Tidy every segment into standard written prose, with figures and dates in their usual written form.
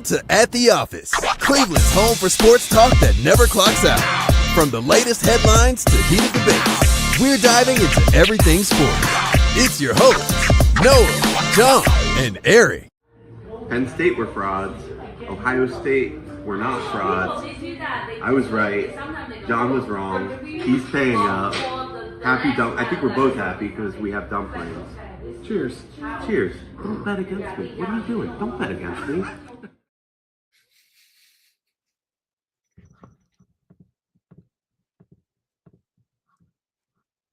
To At the Office, Cleveland's home for sports talk that never clocks out. From the latest headlines to heated debates, we're diving into everything sports. It's your hosts, Noah, John, and Eric. Penn State were frauds. Ohio State were not frauds. I was right. John was wrong. He's paying up. Happy dump. I think we're both happy because we have dumplings. Cheers. Cheers. Don't bet against me. What are you doing? Don't bet against me.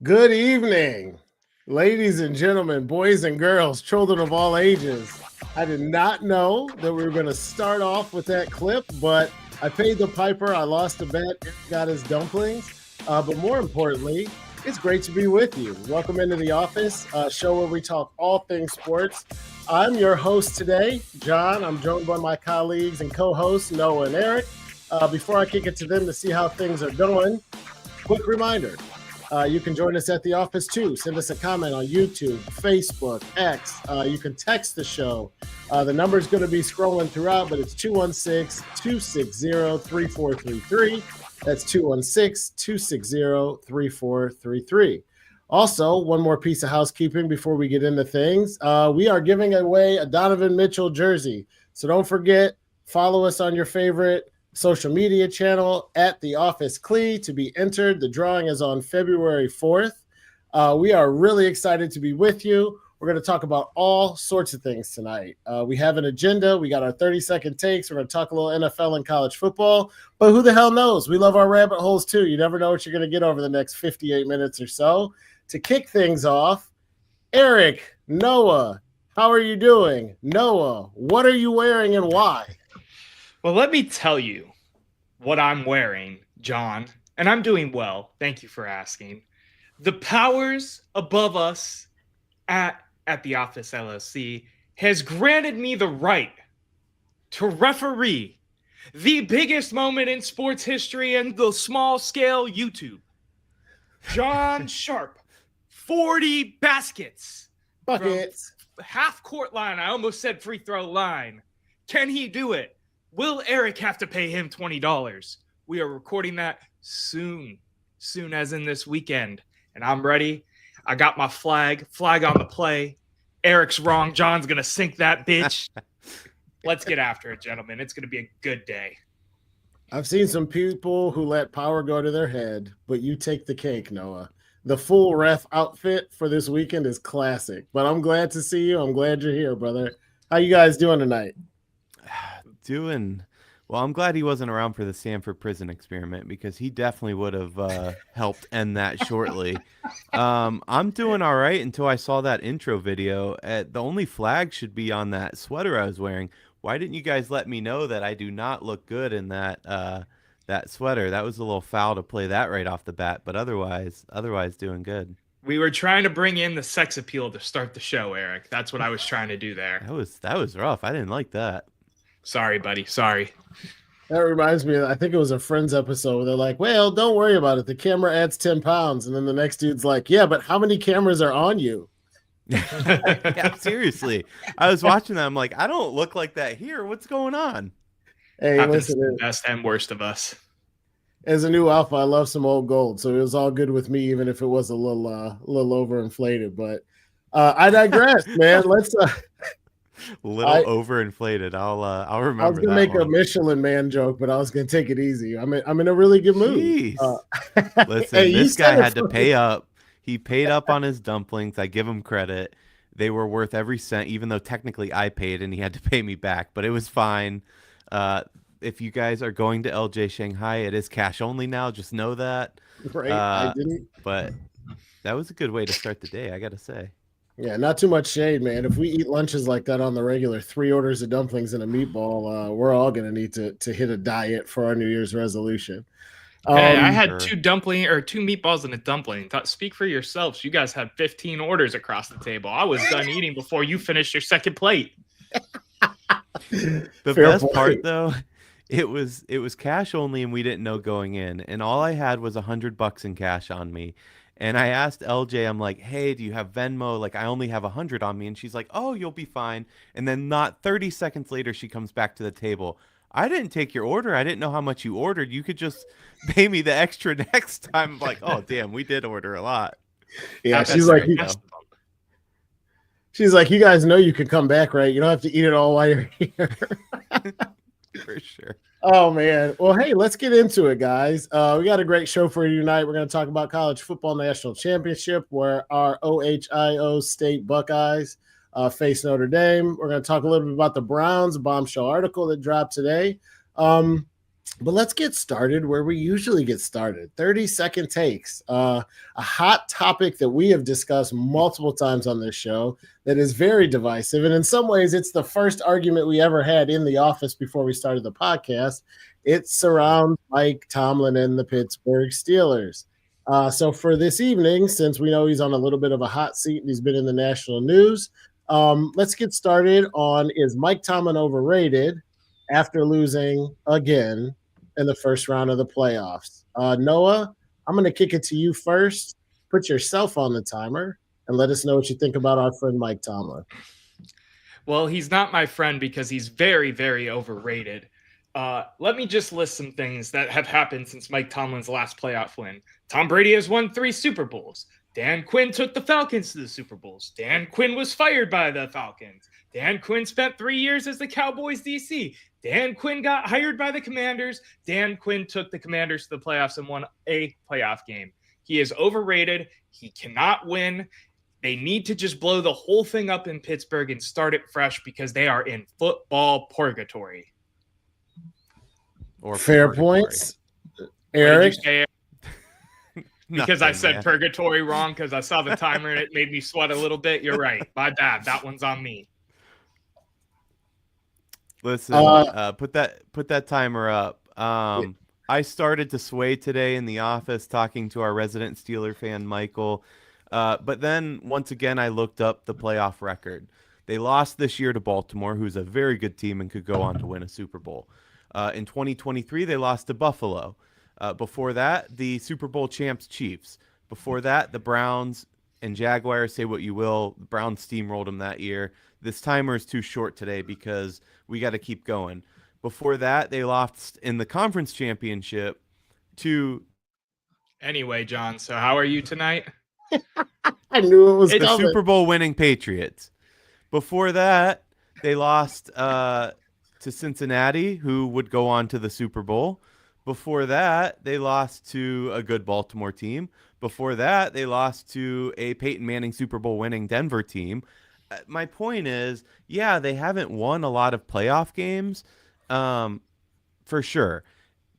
Good evening, ladies and gentlemen, boys and girls, children of all ages. I did not know that we were going to start off with that clip, but I paid the piper. I lost a bet, got his dumplings. But more importantly, it's great to be with you. Welcome into the office, a show where we talk all things sports. I'm your host today, John. I'm joined by my colleagues and co-hosts, Noah and Eric. Before I kick it to them to see how things are going, quick reminder. You can join us at the office too. Send us a comment on YouTube, Facebook, X. You can text the show. The number is going to be scrolling throughout, but it's 216-260-3433. That's 216-260-3433. Also, one more piece of housekeeping before we get into things. We are giving away a Donovan Mitchell jersey. So don't forget, follow us on your favorite social media channel at The Office Clee to be entered. The drawing is on February 4th. We are really excited to be with you. We're going to talk about all sorts of things tonight. We have an agenda. We got our 30-second takes. We're going to talk a little NFL and college football. But who the hell knows? We love our rabbit holes too. You never know what you're going to get over the next 58 minutes or so. To kick things off, Eric, Noah, how are you doing? Noah, what are you wearing and why? Well, let me tell you what I'm wearing, John, and I'm doing well. Thank you for asking. The powers above us at the Office LLC has granted me the right to referee the biggest moment in sports history and the small-scale YouTube. John Sharp, 40 baskets. Buckets. Half-court line. I almost said free throw line. Can he do it? Will Eric have to pay him $20? We are recording that soon as in this weekend. And I'm ready. I got my flag on the play. Eric's wrong. John's going to sink that bitch. Let's get after it, gentlemen. It's going to be a good day. I've seen some people who let power go to their head, but you take the cake, Noah. The full ref outfit for this weekend is classic. But I'm glad to see you. I'm glad you're here, brother. How you guys doing tonight? Well, I'm glad he wasn't around for the Stanford prison experiment because he definitely would have helped end that shortly. I'm doing all right until I saw that intro video. The only flag should be on that sweater I was wearing. Why didn't you guys let me know that I do not look good in that sweater? That was a little foul to play that right off the bat, but otherwise doing good. We were trying to bring in the sex appeal to start the show, Eric. That's what I was trying to do there. That was rough. I didn't like that. Sorry, buddy. Sorry. That reminds me, I think it was a Friends episode where they're like, well, don't worry about it. The camera adds 10 pounds. And then the next dude's like, yeah, but how many cameras are on you? Yeah, seriously. I was watching that. I'm like, I don't look like that here. What's going on? Hey, listen, the best and worst of us. As a new alpha, I love some old gold. So it was all good with me, even if it was a little overinflated. But I digress, man. Let's overinflated. I'll remember. I was gonna make a Michelin Man joke, but I was gonna take it easy. I'm in a really good mood. Listen, hey, this guy had to pay up. He paid up on his dumplings. I give him credit. They were worth every cent, even though technically I paid and he had to pay me back, but it was fine. If you guys are going to LJ Shanghai, it is cash only now. Just know that. Right? I didn't. But that was a good way to start the day, I got to say. Yeah, not too much shade, man. If we eat lunches like that on the regular, 3 orders of dumplings and a meatball, we're all going to need to hit a diet for our New Year's resolution. Hey, I had Sure. 2 meatballs and a dumpling. Speak for yourselves. You guys had 15 orders across the table. I was done eating before you finished your second plate. The Fair best point. part though, it was cash only and we didn't know going in, and all I had was $100 in cash on me. And I asked LJ, I'm like, hey, do you have Venmo? Like, I only have 100 on me. And she's like, oh, you'll be fine. And then not 30 seconds later, she comes back to the table. I didn't take your order. I didn't know how much you ordered. You could just pay me the extra next time. I'm like, oh, damn, we did order a lot. Yeah, That's she's like, right, you, though. she's like, you guys know you can come back, right? You don't have to eat it all while you're here. For sure. Oh man. Well, hey, let's get into it, guys. We got a great show for you tonight. We're going to talk about college football national championship, where our OHIO State Buckeyes face Notre Dame. We're going to talk a little bit about the Browns, a bombshell article that dropped today. But let's get started where we usually get started. 30-second takes. A hot topic that we have discussed multiple times on this show that is very divisive. And in some ways, it's the first argument we ever had in the office before we started the podcast. It surrounds Mike Tomlin and the Pittsburgh Steelers. So for this evening, since we know he's on a little bit of a hot seat and he's been in the national news, let's get started on, is Mike Tomlin overrated after losing again in the first round of the playoffs? Noah, I'm going to kick it to you first. Put yourself on the timer and let us know what you think about our friend Mike Tomlin. Well, he's not my friend because he's very, very overrated. Let me just list some things that have happened since Mike Tomlin's last playoff win. Tom Brady has won 3 Super Bowls. Dan Quinn took the Falcons to the Super Bowls. Dan Quinn was fired by the Falcons. Dan Quinn spent 3 years as the Cowboys DC. Dan Quinn got hired by the Commanders. Dan Quinn took the Commanders to the playoffs and won a playoff game. He is overrated. He cannot win. They need to just blow the whole thing up in Pittsburgh and start it fresh because they are in football purgatory. Or Fair purgatory. points. Eric? What did you say? Because I Nothing, said man. purgatory wrong because I saw the timer and it made me sweat a little bit. You're right. My bad. That one's on me. Listen, Uh, put that timer up. I started to sway today in the office talking to our resident Steeler fan, Michael. But then once again, I looked up the playoff record. They lost this year to Baltimore, who's a very good team and could go on to win a Super Bowl. In 2023, they lost to Buffalo. Before that, the Super Bowl champs Chiefs. Before that, the Browns and Jaguars, say what you will. The Browns steamrolled them that year. This timer is too short today because we got to keep going. Before that, they lost in the conference championship to Anyway, John, so how are you tonight? I knew it was the coming. Super Bowl winning Patriots. Before that, they lost to Cincinnati, who would go on to the Super Bowl. Before that, they lost to a good Baltimore team. Before that, they lost to a Peyton Manning Super Bowl winning Denver team. My point is, yeah, they haven't won a lot of playoff games, for sure.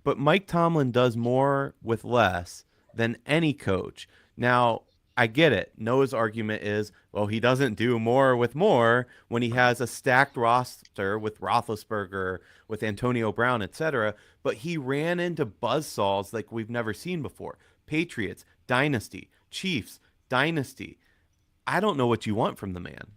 But Mike Tomlin does more with less than any coach. Now, I get it. Noah's argument is, well, he doesn't do more with more when he has a stacked roster with Roethlisberger, with Antonio Brown, etc. But he ran into buzzsaws like we've never seen before. Patriots, dynasty. Chiefs, dynasty. I don't know what you want from the man.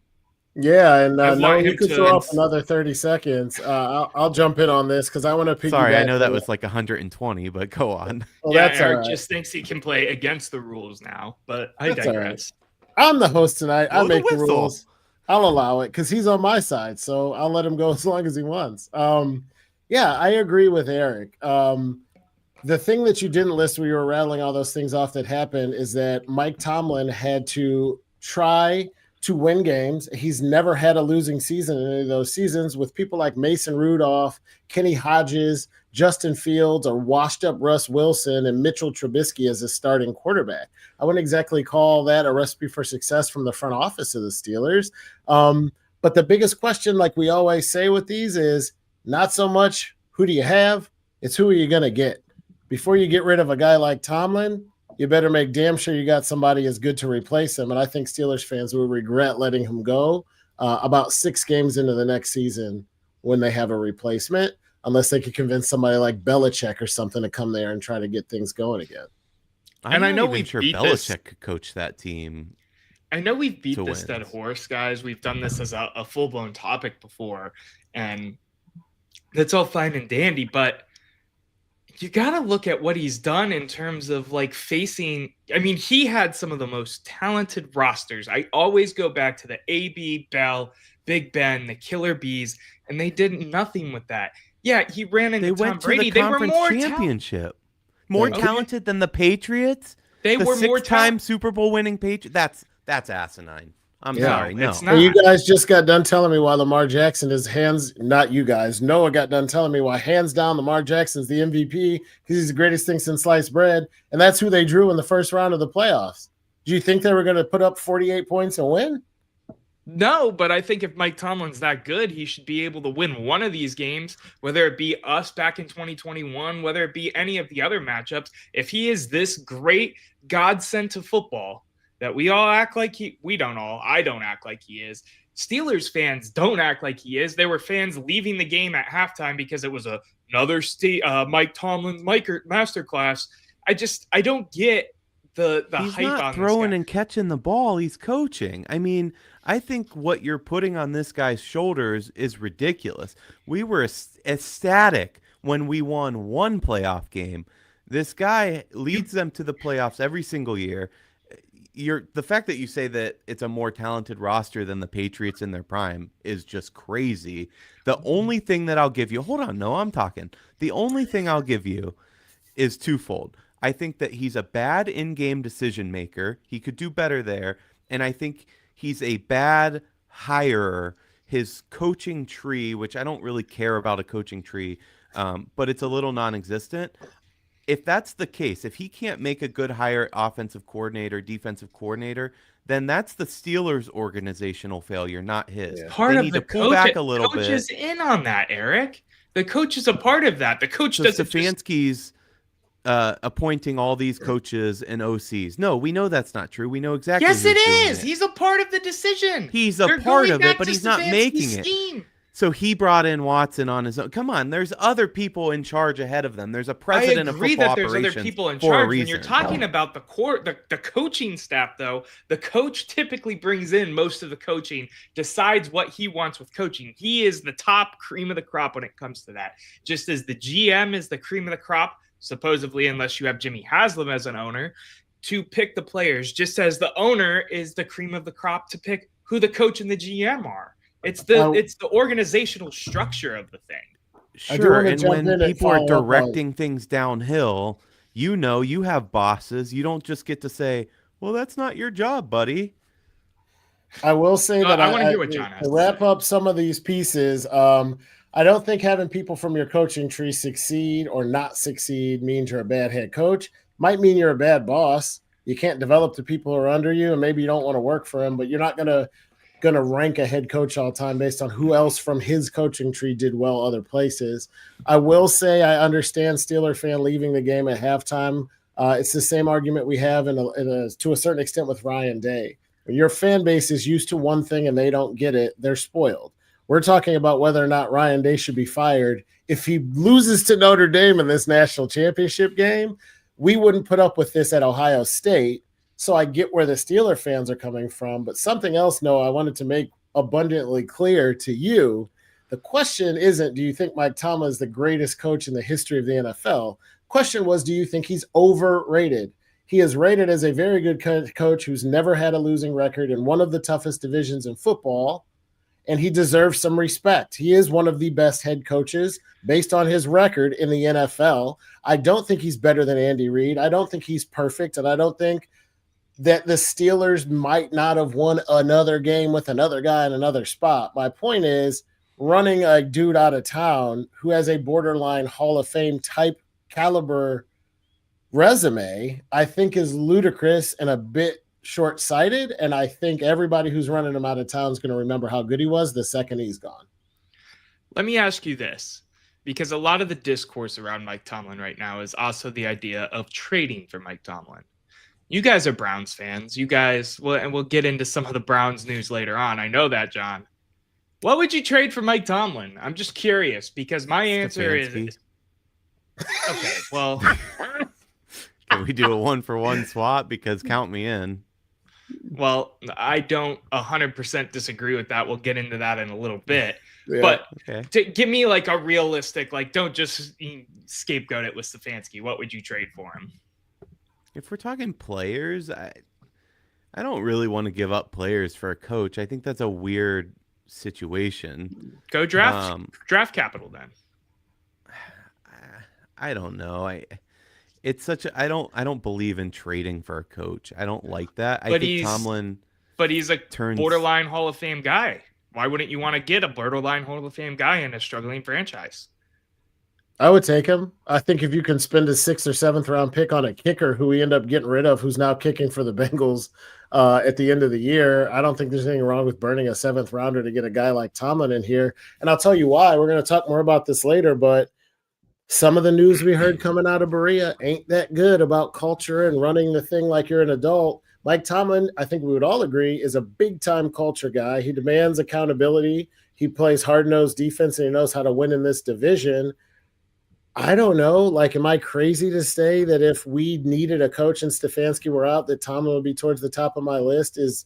Yeah, and I no, want you him could to- throw up another 30 seconds. I'll jump in on this because I want to piggyback. Sorry, I know that on- was like 120, but go on. Well, yeah, that's all Eric right. just thinks he can play against the rules now, but I That's all digress. I'm the host tonight. I Blow the make the whistle. rules. I'll allow it because he's on my side, so I'll let him go as long as he wants. Yeah, I agree with Eric. The thing that you didn't list when you were rattling all those things off that happened is that Mike Tomlin had to try to win games. He's never had a losing season in any of those seasons with people like Mason Rudolph, Kenny Hodges, Justin Fields, or washed up Russ Wilson and Mitchell Trubisky as a starting quarterback. I wouldn't exactly call that a recipe for success from the front office of the Steelers. But the biggest question, like we always say with these, is not so much who do you have, it's who are you going to get. Before you get rid of a guy like Tomlin, you better make damn sure you got somebody as good to replace him. And I think Steelers fans will regret letting him go about 6 games into the next season when they have a replacement, unless they could convince somebody like Belichick or something to come there and try to get things going again. I know we've sure beat Belichick could coach that team. I know we've beat to this win. dead horse, guys. We've done this as a full-blown topic before, and that's all fine and dandy, but you got to look at what he's done in terms of like facing. I mean, he had some of the most talented rosters. I always go back to the AB, Bell, Big Ben, the Killer Bees, and they did nothing with that. Yeah, he ran into They Tom went to Brady. the They were conference more championship. More Okay. talented than the Patriots? They the were more six-time Super Bowl winning Patriots? That's asinine. I'm Yeah, sorry. No. it's Well, you not. guys just got done telling me why Lamar Jackson is not you guys. Noah got done telling me why hands down Lamar Jackson's the MVP because he's the greatest thing since sliced bread. And that's who they drew in the first round of the playoffs. Do you think they were going to put up 48 points and win? No, but I think if Mike Tomlin's that good, he should be able to win one of these games, whether it be us back in 2021, whether it be any of the other matchups. If he is this great godsend to football that we all act like I don't act like he is. Steelers fans don't act like he is. There were fans leaving the game at halftime because it was another Mike Tomlin's masterclass. I don't get the He's hype not on throwing this guy. and catching the ball. He's coaching. I mean, I think what you're putting on this guy's shoulders is ridiculous. We were ecstatic when we won one playoff game. This guy leads them to the playoffs every single year. The fact that you say that it's a more talented roster than the Patriots in their prime is just crazy. The only thing that I'll give you, hold on, no, I'm talking. The only thing I'll give you is twofold. I think that he's a bad in-game decision maker. He could do better there. And I think he's a bad hirer. His coaching tree, which I don't really care about a coaching tree, but it's a little non-existent. If that's the case, if he can't make a good hire offensive coordinator, defensive coordinator, then that's the Steelers' organizational failure, not his. Yeah. Part They of need the to pull back a little coach bit. is in on that, Eric. The coach is a part of that. The coach So doesn't just Stefanski's appointing all these coaches and OCs. No, we know that's not true. We know exactly. Yes, who's it doing is. He's a part of the decision. He's a They're part going of back it, but to he's not Stefanski's making it. scheme. So he brought in Watson on his own. Come on, there's other people in charge ahead of them. There's a I president of agree football that there's other operations people in for a charge. When you're reason. talking about the coaching staff, though, the coach typically brings in most of the coaching, decides what he wants with coaching. He is the top cream of the crop when it comes to that. Just as the GM is the cream of the crop, supposedly, unless you have Jimmy Haslam as an owner, to pick the players, just as the owner is the cream of the crop to pick who the coach and the GM are. It's the organizational structure of the thing. I do Sure, wanna and jump when in and people are follow up on- directing things downhill, you have bosses. You don't just get to say, well, that's not your job, buddy. I will say that I wanna hear what John has to to wrap say. up some of these pieces. I don't think having people from your coaching tree succeed or not succeed means you're a bad head coach. Might mean you're a bad boss. You can't develop the people who are under you, and maybe you don't want to work for them, but you're not gonna rank a head coach all the time based on who else from his coaching tree did well other places. I will say I understand Steeler fan leaving the game at halftime. It's the same argument we have to a certain extent with Ryan Day. When your fan base is used to one thing and they don't get it, they're spoiled. We're talking about whether or not Ryan Day should be fired. If he loses to Notre Dame in this national championship game, we wouldn't put up with this at Ohio State. So I get where the Steeler fans are coming from. But something else, Noah, I wanted to make abundantly clear to you. The question isn't, do you think Mike Tomlin is the greatest coach in the history of the NFL? Question was, do you think he's overrated? He is rated as a very good coach who's never had a losing record in one of the toughest divisions in football, and he deserves some respect. He is one of the best head coaches based on his record in the NFL. I don't think he's better than Andy Reid. I don't think he's perfect, and I don't think that the Steelers might not have won another game with another guy in another spot. My point is running a dude out of town who has a borderline Hall of Fame type caliber resume, I think is ludicrous and a bit short-sighted. And I think everybody who's running him out of town is going to remember how good he was the second he's gone. Let me ask you this, because a lot of the discourse around Mike Tomlin right now is also the idea of trading for Mike Tomlin. You guys are Browns fans. You guys, well, and we'll get into some of the Browns news later on. I know that, John. What would you trade for Mike Tomlin? I'm just curious because my answer is okay. Well, can we do a 1-for-1 swap? Because count me in. Well, I don't 100% disagree with that. We'll get into that in a little bit. Yeah. But Okay. give me like a realistic, like don't just scapegoat it with Stefanski. What would you trade for him? If we're talking players, I don't really want to give up players for a coach. I think that's a weird situation. Go draft capital then. I don't know. It's such a I don't believe in trading for a coach. I don't like that. I think Tomlin, but he's a turns borderline Hall of Fame guy. Why wouldn't you want to get a borderline Hall of Fame guy in a struggling franchise? I would take him. I think if you can spend a 6th or 7th round pick on a kicker who we end up getting rid of, who's now kicking for the Bengals at the end of the year, I don't think there's anything wrong with burning a 7th rounder to get a guy like Tomlin in here. And I'll tell you why. We're going to talk more about this later, but some of the news we heard coming out of Berea ain't that good about culture and running the thing like you're an adult. Mike Tomlin, I think we would all agree, is a big-time culture guy. He demands accountability. He plays hard-nosed defense, and he knows how to win in this division. I don't know. Like, am I crazy to say that if we needed a coach and Stefanski were out, that Tomlin would be towards the top of my list? Is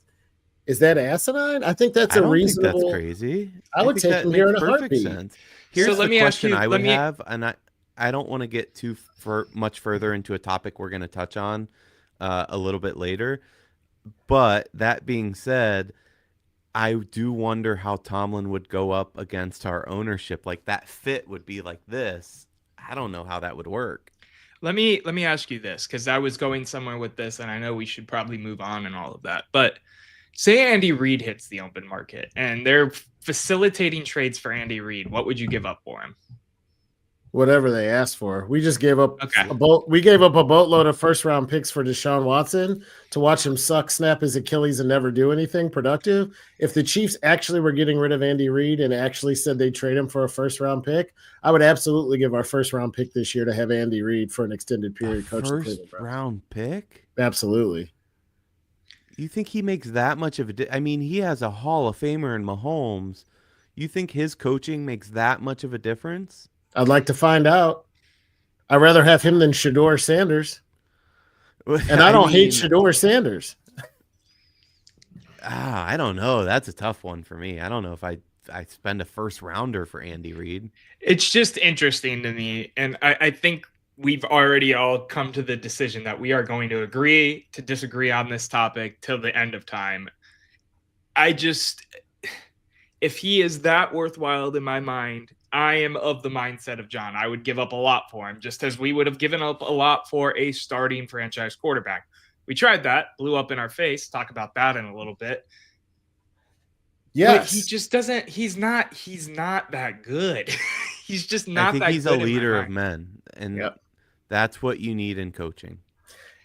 that asinine? I think that's I don't reasonable. think that's crazy. I would think take that him here in makes a perfect heartbeat. sense. Here's So the let me ask question you- I let would me- have, and I don't want to get too much further into a topic we're going to touch on a little bit later. But that being said, I do wonder how Tomlin would go up against our ownership. Like that fit would be like this. I don't know how that would work. Let me ask you this, because I was going somewhere with this, and I know we should probably move on and all of that. But say Andy Reid hits the open market, and they're facilitating trades for Andy Reid. What would you give up for him? Whatever they asked for. We just gave up Okay. a boatload of first-round picks for Deshaun Watson to watch him suck, snap his Achilles, and never do anything productive. If the Chiefs actually were getting rid of Andy Reid and actually said they'd trade him for a first-round pick, I would absolutely give our first-round pick this year to have Andy Reid for an extended period coach the Cleveland Browns. Round pick? Absolutely. You think he makes that much of a I mean, he has a Hall of Famer in Mahomes. You think his coaching makes that much of a difference? I'd like to find out. I'd rather have him than Shador Sanders. And I don't hate Shador Sanders. I don't know. That's a tough one for me. I don't know if I spend a first rounder for Andy Reid. It's just interesting to me, and I think we've already all come to the decision that we are going to agree to disagree on this topic till the end of time. If he is that worthwhile in my mind, I am of the mindset of John. I would give up a lot for him, just as we would have given up a lot for a starting franchise quarterback. We tried that, blew up in our face. Talk about that in a little bit. Yes. But he just doesn't, he's not that good. He's just not I think that he's good a in my leader of mind. men, and Yep. that's what you need in coaching.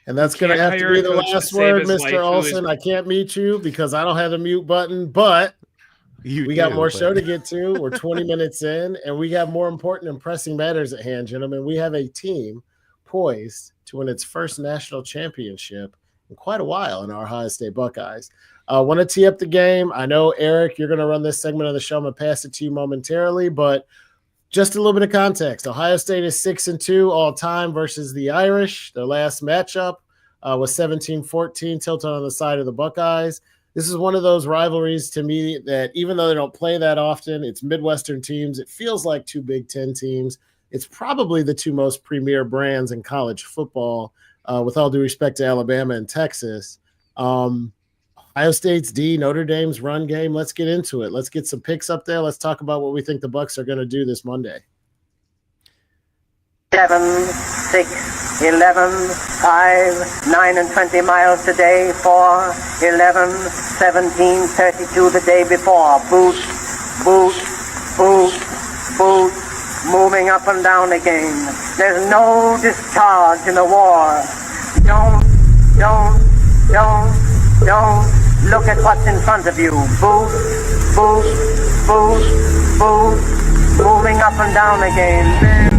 And that's going to can't have to hire be a the coach to last save word, his life Mr. who is- Olsen. I can't meet you because I don't have the mute button, but we got more show to get to. We're 20 minutes in, and we got more important and pressing matters at hand, gentlemen. We have a team poised to win its first national championship in quite a while in our Ohio State Buckeyes. I want to tee up the game. I know, Eric, you're going to run this segment of the show. I'm going to pass it to you momentarily, but just a little bit of context. Ohio State is 6-2 all time versus the Irish. Their last matchup was 17-14, tilted on the side of the Buckeyes. This is one of those rivalries to me that even though they don't play that often, it's Midwestern teams. It feels like two Big Ten teams. It's probably the two most premier brands in college football, with all due respect to Alabama and Texas. Ohio State's D, Notre Dame's run game. Let's get into it. Let's get some picks up there. Let's talk about what we think the Bucs are going to do this Monday. 7, 6, 11, 5, 9 and 20 miles today, 4, 11, 17, 32 the day before. Boot, boot, boot, boot, moving up and down again. There's no discharge in the war. Don't look at what's in front of you. Boot, boot, boot, boot, moving up and down again.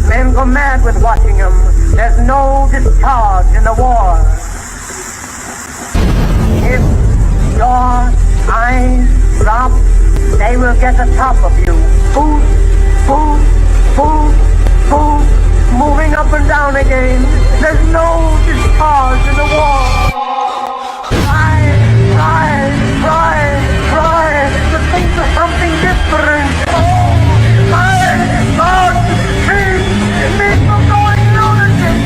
Men go mad with watching them. There's no discharge in the war. If your eyes drop, they will get the top of you. Boot, boot, boot, boot, moving up and down again. There's no discharge in the war. Try to think of something different. Oh, my God, keep me from going lunatic.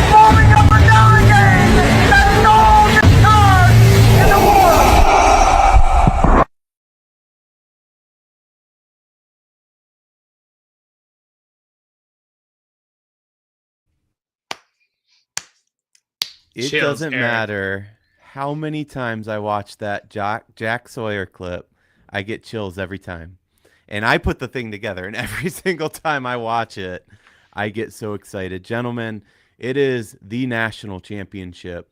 Moving up and down again. There's no discharge in the war. It Chills, doesn't Eric. matter how many times I watch that Jack Sawyer clip, I get chills every time. And I put the thing together, and every single time I watch it, I get so excited. Gentlemen, it is the national championship.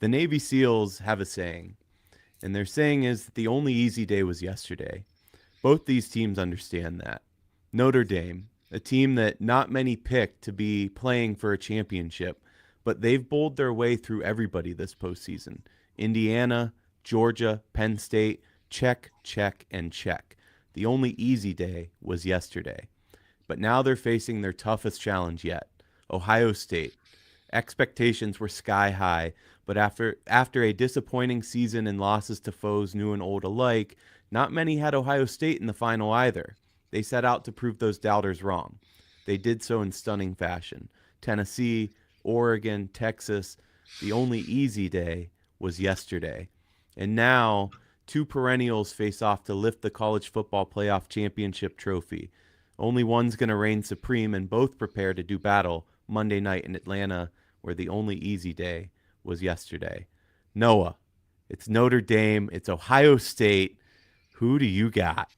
The Navy SEALs have a saying, and their saying is that the only easy day was yesterday. Both these teams understand that. Notre Dame, a team that not many picked to be playing for a championship, but they've bowled their way through everybody this postseason. Indiana, Georgia, Penn State, check, and check. The only easy day was yesterday. But now they're facing their toughest challenge yet, Ohio State. Expectations were sky high, but after a disappointing season and losses to foes new and old alike, not many had Ohio State in the final either. They set out to prove those doubters wrong. They did so in stunning fashion. Tennessee, Oregon, Texas, the only easy day was yesterday. And now, two perennials face off to lift the college football playoff championship trophy. Only one's going to reign supreme, and both prepare to do battle Monday night in Atlanta, where the only easy day was yesterday. Noah, it's Notre Dame, it's Ohio State. Who do you got?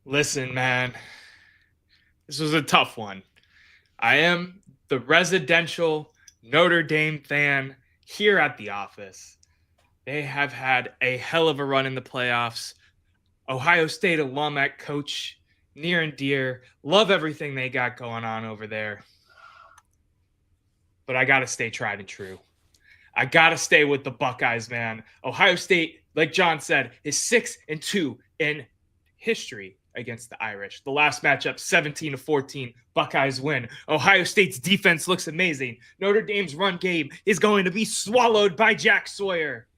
Listen, man, this was a tough one. I am the residential Notre Dame fan here at the office. They have had a hell of a run in the playoffs. Ohio State alum at coach, near and dear. Love everything they got going on over there. But I got to stay tried and true. I got to stay with the Buckeyes, man. Ohio State, like John said, is 6-2 in history against the Irish. The last matchup, 17-14, Buckeyes win. Ohio State's defense looks amazing. Notre Dame's run game is going to be swallowed by Jack Sawyer.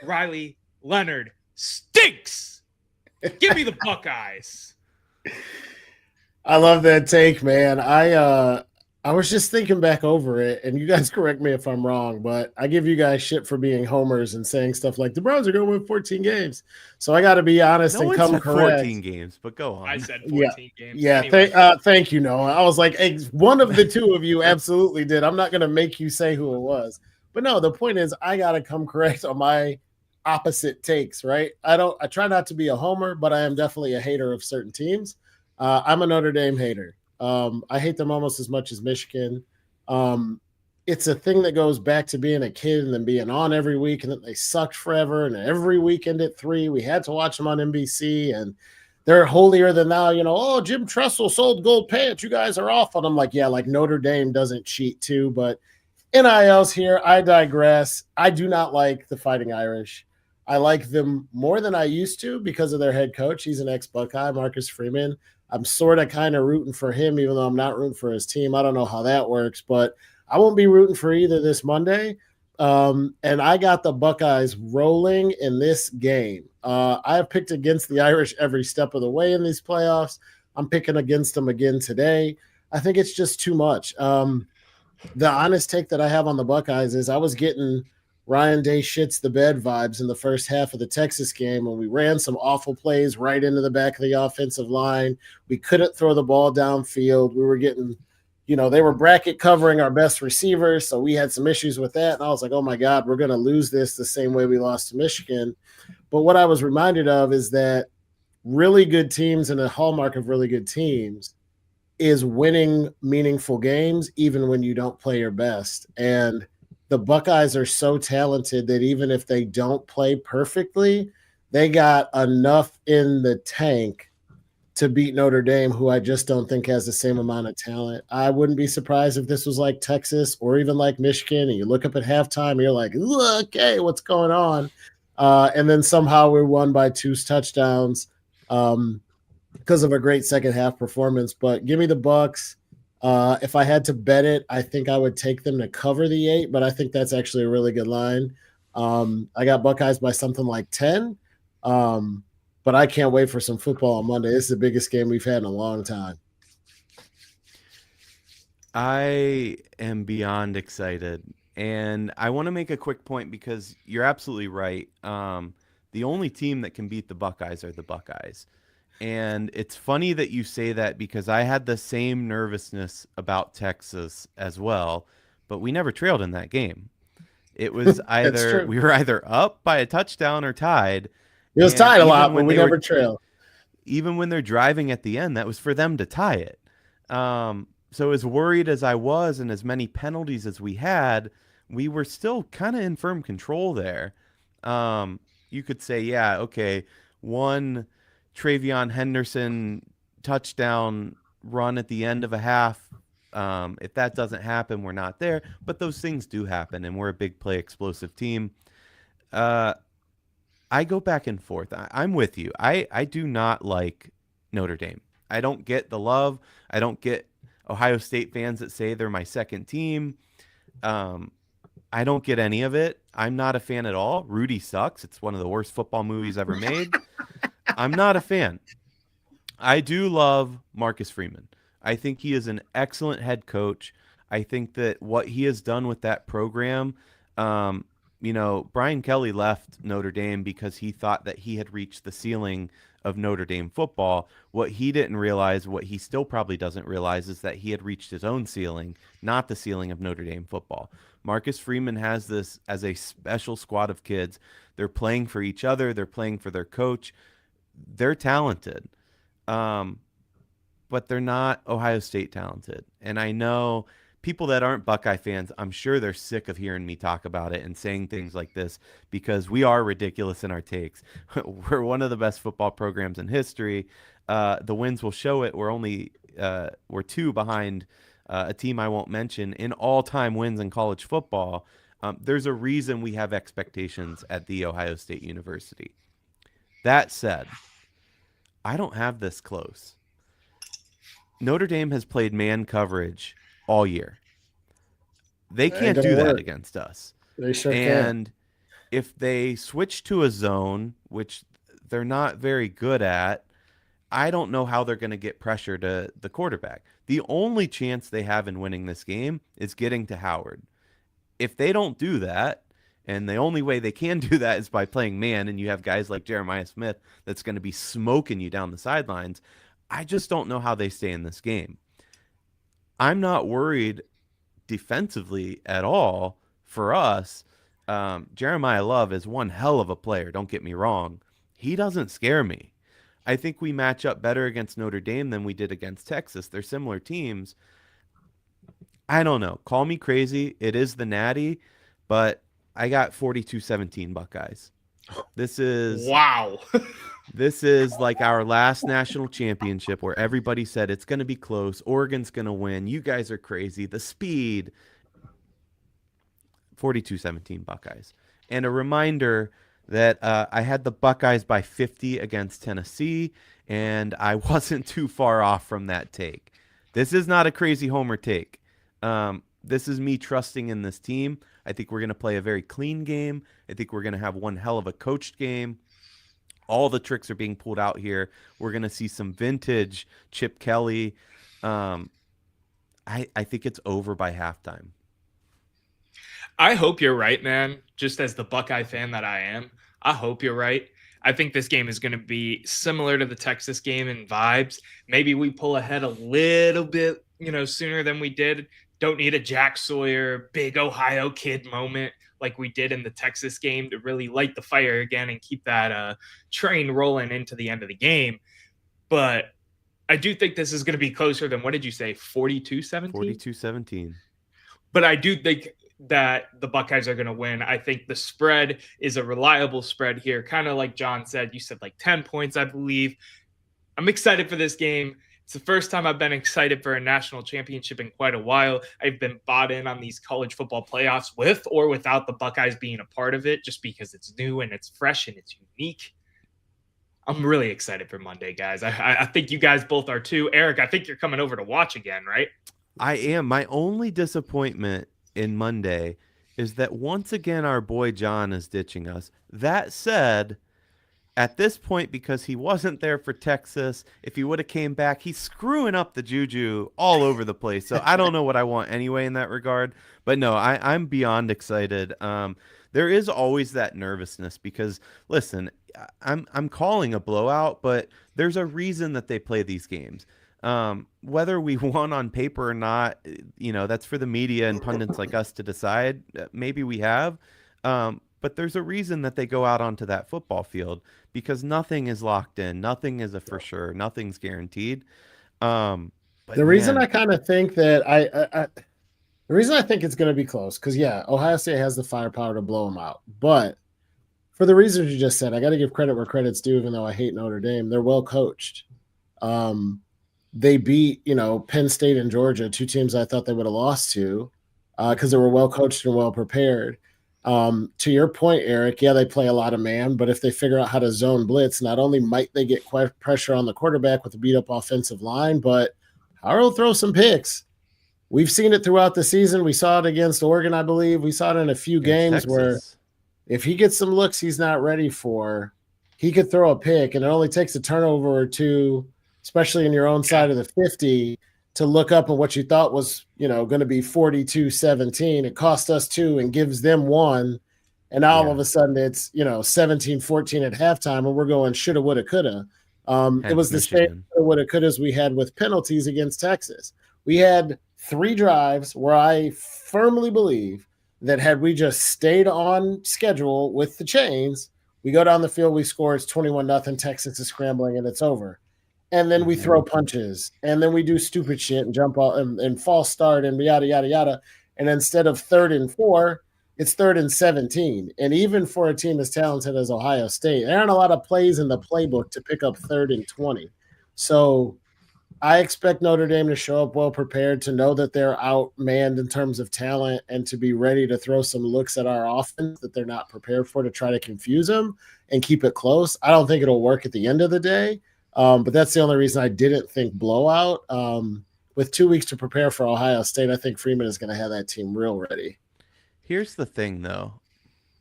Riley Leonard stinks. Give me the Buckeyes. I love that take, man. I was just thinking back over it, and you guys correct me if I'm wrong, but I give you guys shit for being homers and saying stuff like the Browns are going to win 14 games. So I got to be honest and come correct. 14 games, but go on. I said 14 games. Yeah, Anyway. thank you, Noah. I was like, hey, one of the two of you absolutely did. I'm not going to make you say who it was. But no, the point is I got to come correct on my opposite takes, right? I try not to be a homer, but I am definitely a hater of certain teams. I'm a Notre Dame hater. I hate them almost as much as Michigan. It's a thing that goes back to being a kid and then being on every week, and then they sucked forever. And every weekend at 3, we had to watch them on NBC, and they're holier than thou. You know, oh, Jim Tressel sold gold pants. You guys are off. And I'm like, yeah, like Notre Dame doesn't cheat too, but NIL's here. I digress. I do not like the Fighting Irish. I like them more than I used to because of their head coach. He's an ex-Buckeye, Marcus Freeman. I'm sort of kind of rooting for him, even though I'm not rooting for his team. I don't know how that works, but I won't be rooting for either this Monday. And I got the Buckeyes rolling in this game. I have picked against the Irish every step of the way in these playoffs. I'm picking against them again today. I think it's just too much. The honest take that I have on the Buckeyes is I was getting Ryan Day shits the bed vibes in the first half of the Texas game when we ran some awful plays right into the back of the offensive line. We couldn't throw the ball downfield. We were getting, they were bracket covering our best receivers, so we had some issues with that. And I was like, oh my God, we're going to lose this the same way we lost to Michigan. But what I was reminded of is that really good teams, and a hallmark of really good teams, is winning meaningful games even when you don't play your best. And the Buckeyes are so talented that even if they don't play perfectly, they got enough in the tank to beat Notre Dame, who I just don't think has the same amount of talent. I wouldn't be surprised if this was like Texas or even like Michigan, and you look up at halftime and you're like, okay, what's going on? And then somehow we won by 2 touchdowns because of a great second half performance. But give me the Bucks. If I had to bet it, I think I would take them to cover the 8, but I think that's actually a really good line. I got Buckeyes by something like 10, but I can't wait for some football on Monday. This is the biggest game we've had in a long time. I am beyond excited, and I want to make a quick point because you're absolutely right. The only team that can beat the Buckeyes are the Buckeyes. And it's funny that you say that because I had the same nervousness about Texas as well, but we never trailed in that game. It was either we were either up by a touchdown or tied. It was tied a lot, but we never trailed. Even when they're driving at the end, that was for them to tie it. So as worried as I was and as many penalties as we had, we were still kind of in firm control there. You could say, yeah, okay, one Travion Henderson touchdown run at the end of a half. If that doesn't happen, we're not there. But those things do happen, and we're a big play explosive team. I go back and forth. I'm with you. I do not like Notre Dame. I don't get the love. I don't get Ohio State fans that say they're my second team. I don't get any of it. I'm not a fan at all. Rudy sucks. It's one of the worst football movies ever made. I'm not a fan. I do love Marcus Freeman. I think he is an excellent head coach. I think that what he has done with that program, Brian Kelly left Notre Dame because he thought that he had reached the ceiling of Notre Dame football. What he didn't realize, what he still probably doesn't realize, is that he had reached his own ceiling, not the ceiling of Notre Dame football. Marcus Freeman has this as a special squad of kids. They're playing for each other. They're playing for their coach. They're talented, but they're not Ohio State talented. And I know people that aren't Buckeye fans, I'm sure they're sick of hearing me talk about it and saying things like this because we are ridiculous in our takes. We're one of the best football programs in history. The wins will show it. We're 2 behind a team I won't mention in all-time wins in college football. There's a reason we have expectations at The Ohio State University. That said, I don't have this close. Notre Dame has played man coverage all year. They can't do that against us. They sure can. And if they switch to a zone, which they're not very good at, I don't know how they're going to get pressure to the quarterback. The only chance they have in winning this game is getting to Howard. If they don't do that, and the only way they can do that is by playing man, and you have guys like Jeremiah Smith that's going to be smoking you down the sidelines, I just don't know how they stay in this game. I'm not worried defensively at all for us. Jeremiah Love is one hell of a player, don't get me wrong. He doesn't scare me. I think we match up better against Notre Dame than we did against Texas. They're similar teams. I don't know. Call me crazy. It is the Natty, but I got 42-17 Buckeyes. This is wow. This is like our last national championship where everybody said it's going to be close. Oregon's going to win. You guys are crazy. The speed. 42-17 Buckeyes. And a reminder that I had the Buckeyes by 50 against Tennessee, and I wasn't too far off from that take. This is not a crazy homer take. This is me trusting in this team. I think we're going to play a very clean game. I think we're going to have one hell of a coached game. All the tricks are being pulled out here. We're going to see some vintage Chip Kelly. I think it's over by halftime. I hope you're right, man. Just as the Buckeye fan that I am, I hope you're right. I think this game is going to be similar to the Texas game in vibes. Maybe we pull ahead a little bit, sooner than we did. Don't need a Jack Sawyer, big Ohio kid moment like we did in the Texas game to really light the fire again and keep that train rolling into the end of the game. But I do think this is going to be closer than, what did you say, 42-17? 42-17. But I do think that the Buckeyes are going to win. I think the spread is a reliable spread here. Kind of like John said, you said like 10 points, I believe. I'm excited for this game. It's the first time I've been excited for a national championship in quite a while. I've been bought in on these college football playoffs with or without the Buckeyes being a part of it, just because it's new and it's fresh and it's unique. I'm really excited for Monday, guys. I think you guys both are too. Eric, I think you're coming over to watch again, right? I am. My only disappointment in Monday is that once again our boy John is ditching us. That said, at this point, because he wasn't there for Texas, if he would have came back, he's screwing up the juju all over the place. So I don't know what I want anyway in that regard. But no, I'm beyond excited. There is always that nervousness because, listen, I'm calling a blowout, but there's a reason that they play these games. Whether we won on paper or not, that's for the media and pundits like us to decide. Maybe we have. But there's a reason that they go out onto that football field because nothing is locked in. Nothing is a for sure. Nothing's guaranteed. But the reason I kind of think that the reason I think it's going to be close, because, yeah, Ohio State has the firepower to blow them out. But for the reasons you just said, I got to give credit where credit's due, even though I hate Notre Dame. They're well coached. They beat, Penn State and Georgia, two teams I thought they would have lost to because they were well coached and well prepared. To your point, Eric, yeah, they play a lot of man, but if they figure out how to zone blitz, not only might they get pressure on the quarterback with a beat-up offensive line, but Howard will throw some picks. We've seen it throughout the season. We saw it against Oregon, I believe. We saw it in a few games Texas, where if he gets some looks he's not ready for, he could throw a pick, and it only takes a turnover or two, especially in your own side of the 50, to look up at what you thought was, going to be 42-17. It cost us 2 and gives them 1. And now all of a sudden it's, 17-14 at halftime, and we're going shoulda, woulda, coulda. It was the same woulda, couldas we had with penalties against Texas. We had 3 drives where I firmly believe that had we just stayed on schedule with the chains, we go down the field, we score, it's 21-0, Texas is scrambling, and it's over. And then we throw punches, and then we do stupid shit and jump off and false start and yada, yada, yada. And instead of 3rd and 4, it's 3rd and 17. And even for a team as talented as Ohio State, there aren't a lot of plays in the playbook to pick up 3rd and 20. So I expect Notre Dame to show up well prepared, to know that they're outmanned in terms of talent, and to be ready to throw some looks at our offense that they're not prepared for to try to confuse them and keep it close. I don't think it'll work at the end of the day. But that's the only reason I didn't think blowout. With 2 weeks to prepare for Ohio State, I think Freeman is going to have that team real ready. Here's the thing, though.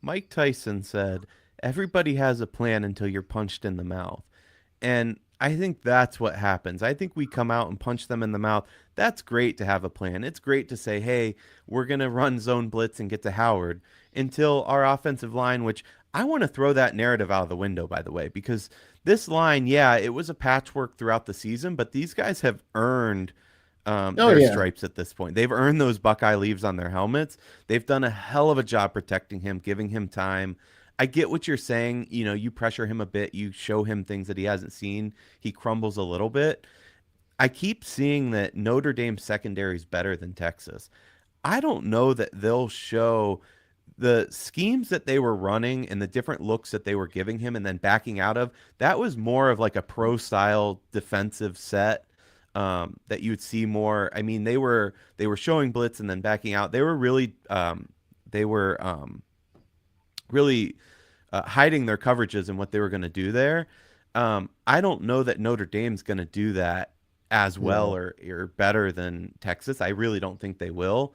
Mike Tyson said, everybody has a plan until you're punched in the mouth. And I think that's what happens. I think we come out and punch them in the mouth. That's great to have a plan. It's great to say, hey, we're going to run zone blitz and get to Howard, until our offensive line, which I want to throw that narrative out of the window, by the way, because this line, yeah, it was a patchwork throughout the season, but these guys have earned their stripes at this point. They've earned those Buckeye leaves on their helmets. They've done a hell of a job protecting him, giving him time. I get what you're saying. You pressure him a bit. You show him things that he hasn't seen. He crumbles a little bit. I keep seeing that Notre Dame secondary is better than Texas. I don't know that they'll show the schemes that they were running and the different looks that they were giving him and then backing out of. That was more of like a pro style defensive set that you would see more. I mean, they were showing blitz and then backing out. They were really hiding their coverages and what they were going to do there. I don't know that Notre Dame's going to do that as well or better than Texas. I really don't think they will.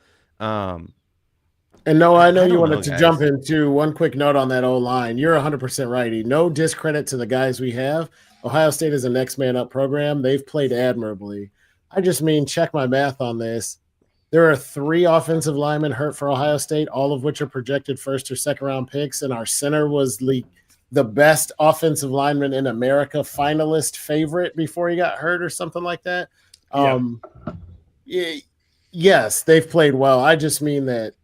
And no, I know you wanted to jump into one quick note on that O-line. You're 100% right. No discredit to the guys we have. Ohio State is a next man up program. They've played admirably. I just mean, check my math on this. There are 3 offensive linemen hurt for Ohio State, all of which are projected first or second round picks. And our center was the best offensive lineman in America, finalist favorite before he got hurt or something like that. Yes, they've played well. I just mean that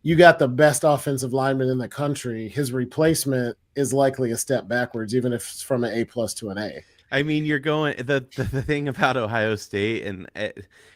you got the best offensive lineman in the country. His replacement is likely a step backwards, even if it's from an A+ to an A. I mean, you're going the thing about Ohio State, and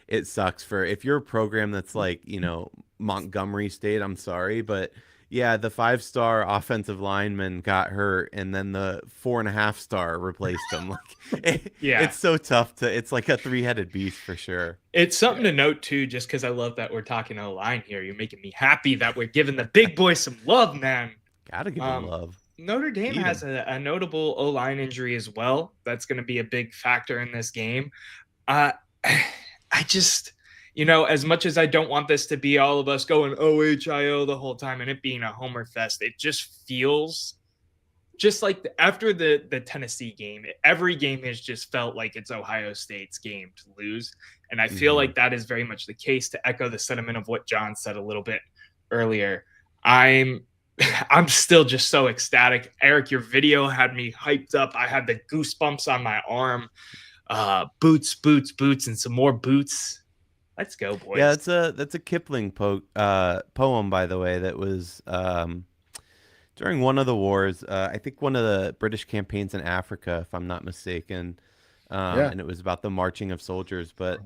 it sucks for if you're a program that's like, you know, Montgomery State. I'm sorry, but yeah, the 5-star offensive lineman got hurt, and then the 4.5-star replaced him. Like, it's so tough to. It's like a 3-headed beast for sure. It's something to note too, just because I love that we're talking O-line here. You're making me happy that we're giving the big boys some love, man. Gotta give them love. Notre Dame has a notable O-line injury as well. That's going to be a big factor in this game. I just, you know, as much as I don't want this to be all of us going OHIO the whole time and it being a homer fest, it just feels just like after the Tennessee game, every game has just felt like it's Ohio State's game to lose. And I feel like that is very much the case, to echo the sentiment of what John said a little bit earlier. I'm still just so ecstatic. Eric, your video had me hyped up. I had the goosebumps on my arm. Boots, and some more boots. Let's go, boys. Yeah, that's a Kipling poem, by the way, that was during one of the wars. I think one of the British campaigns in Africa, if I'm not mistaken. And it was about the marching of soldiers. But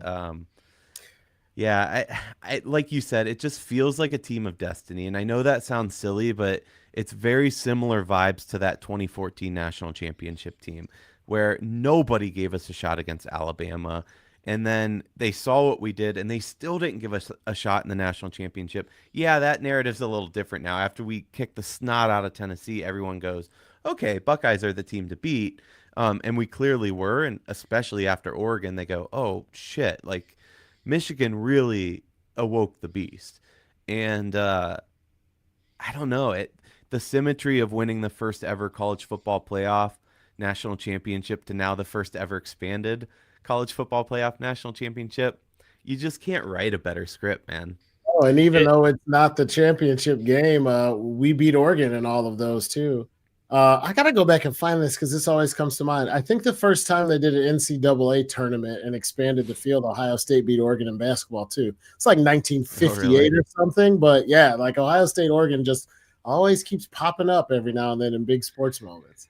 yeah, I like you said, it just feels like a team of destiny. And I know that sounds silly, but it's very similar vibes to that 2014 national championship team where nobody gave us a shot against Alabama. And then they saw what we did, and they still didn't give us a shot in the national championship. Yeah, that narrative's a little different now. After we kicked the snot out of Tennessee, everyone goes, okay, Buckeyes are the team to beat. And we clearly were, and especially after Oregon, they go, oh, shit, like, Michigan really awoke the beast. And I don't know, the symmetry of winning the first ever college football playoff national championship to now the first ever expanded college football playoff national championship, you just can't write a better script, man. Oh, and even though it's not the championship game, we beat Oregon in all of those too. I got to go back and find this because this always comes to mind. I think the first time they did an NCAA tournament and expanded the field, Ohio State beat Oregon in basketball too. It's like 1958 or something. But yeah, like Ohio State, Oregon just always keeps popping up every now and then in big sports moments.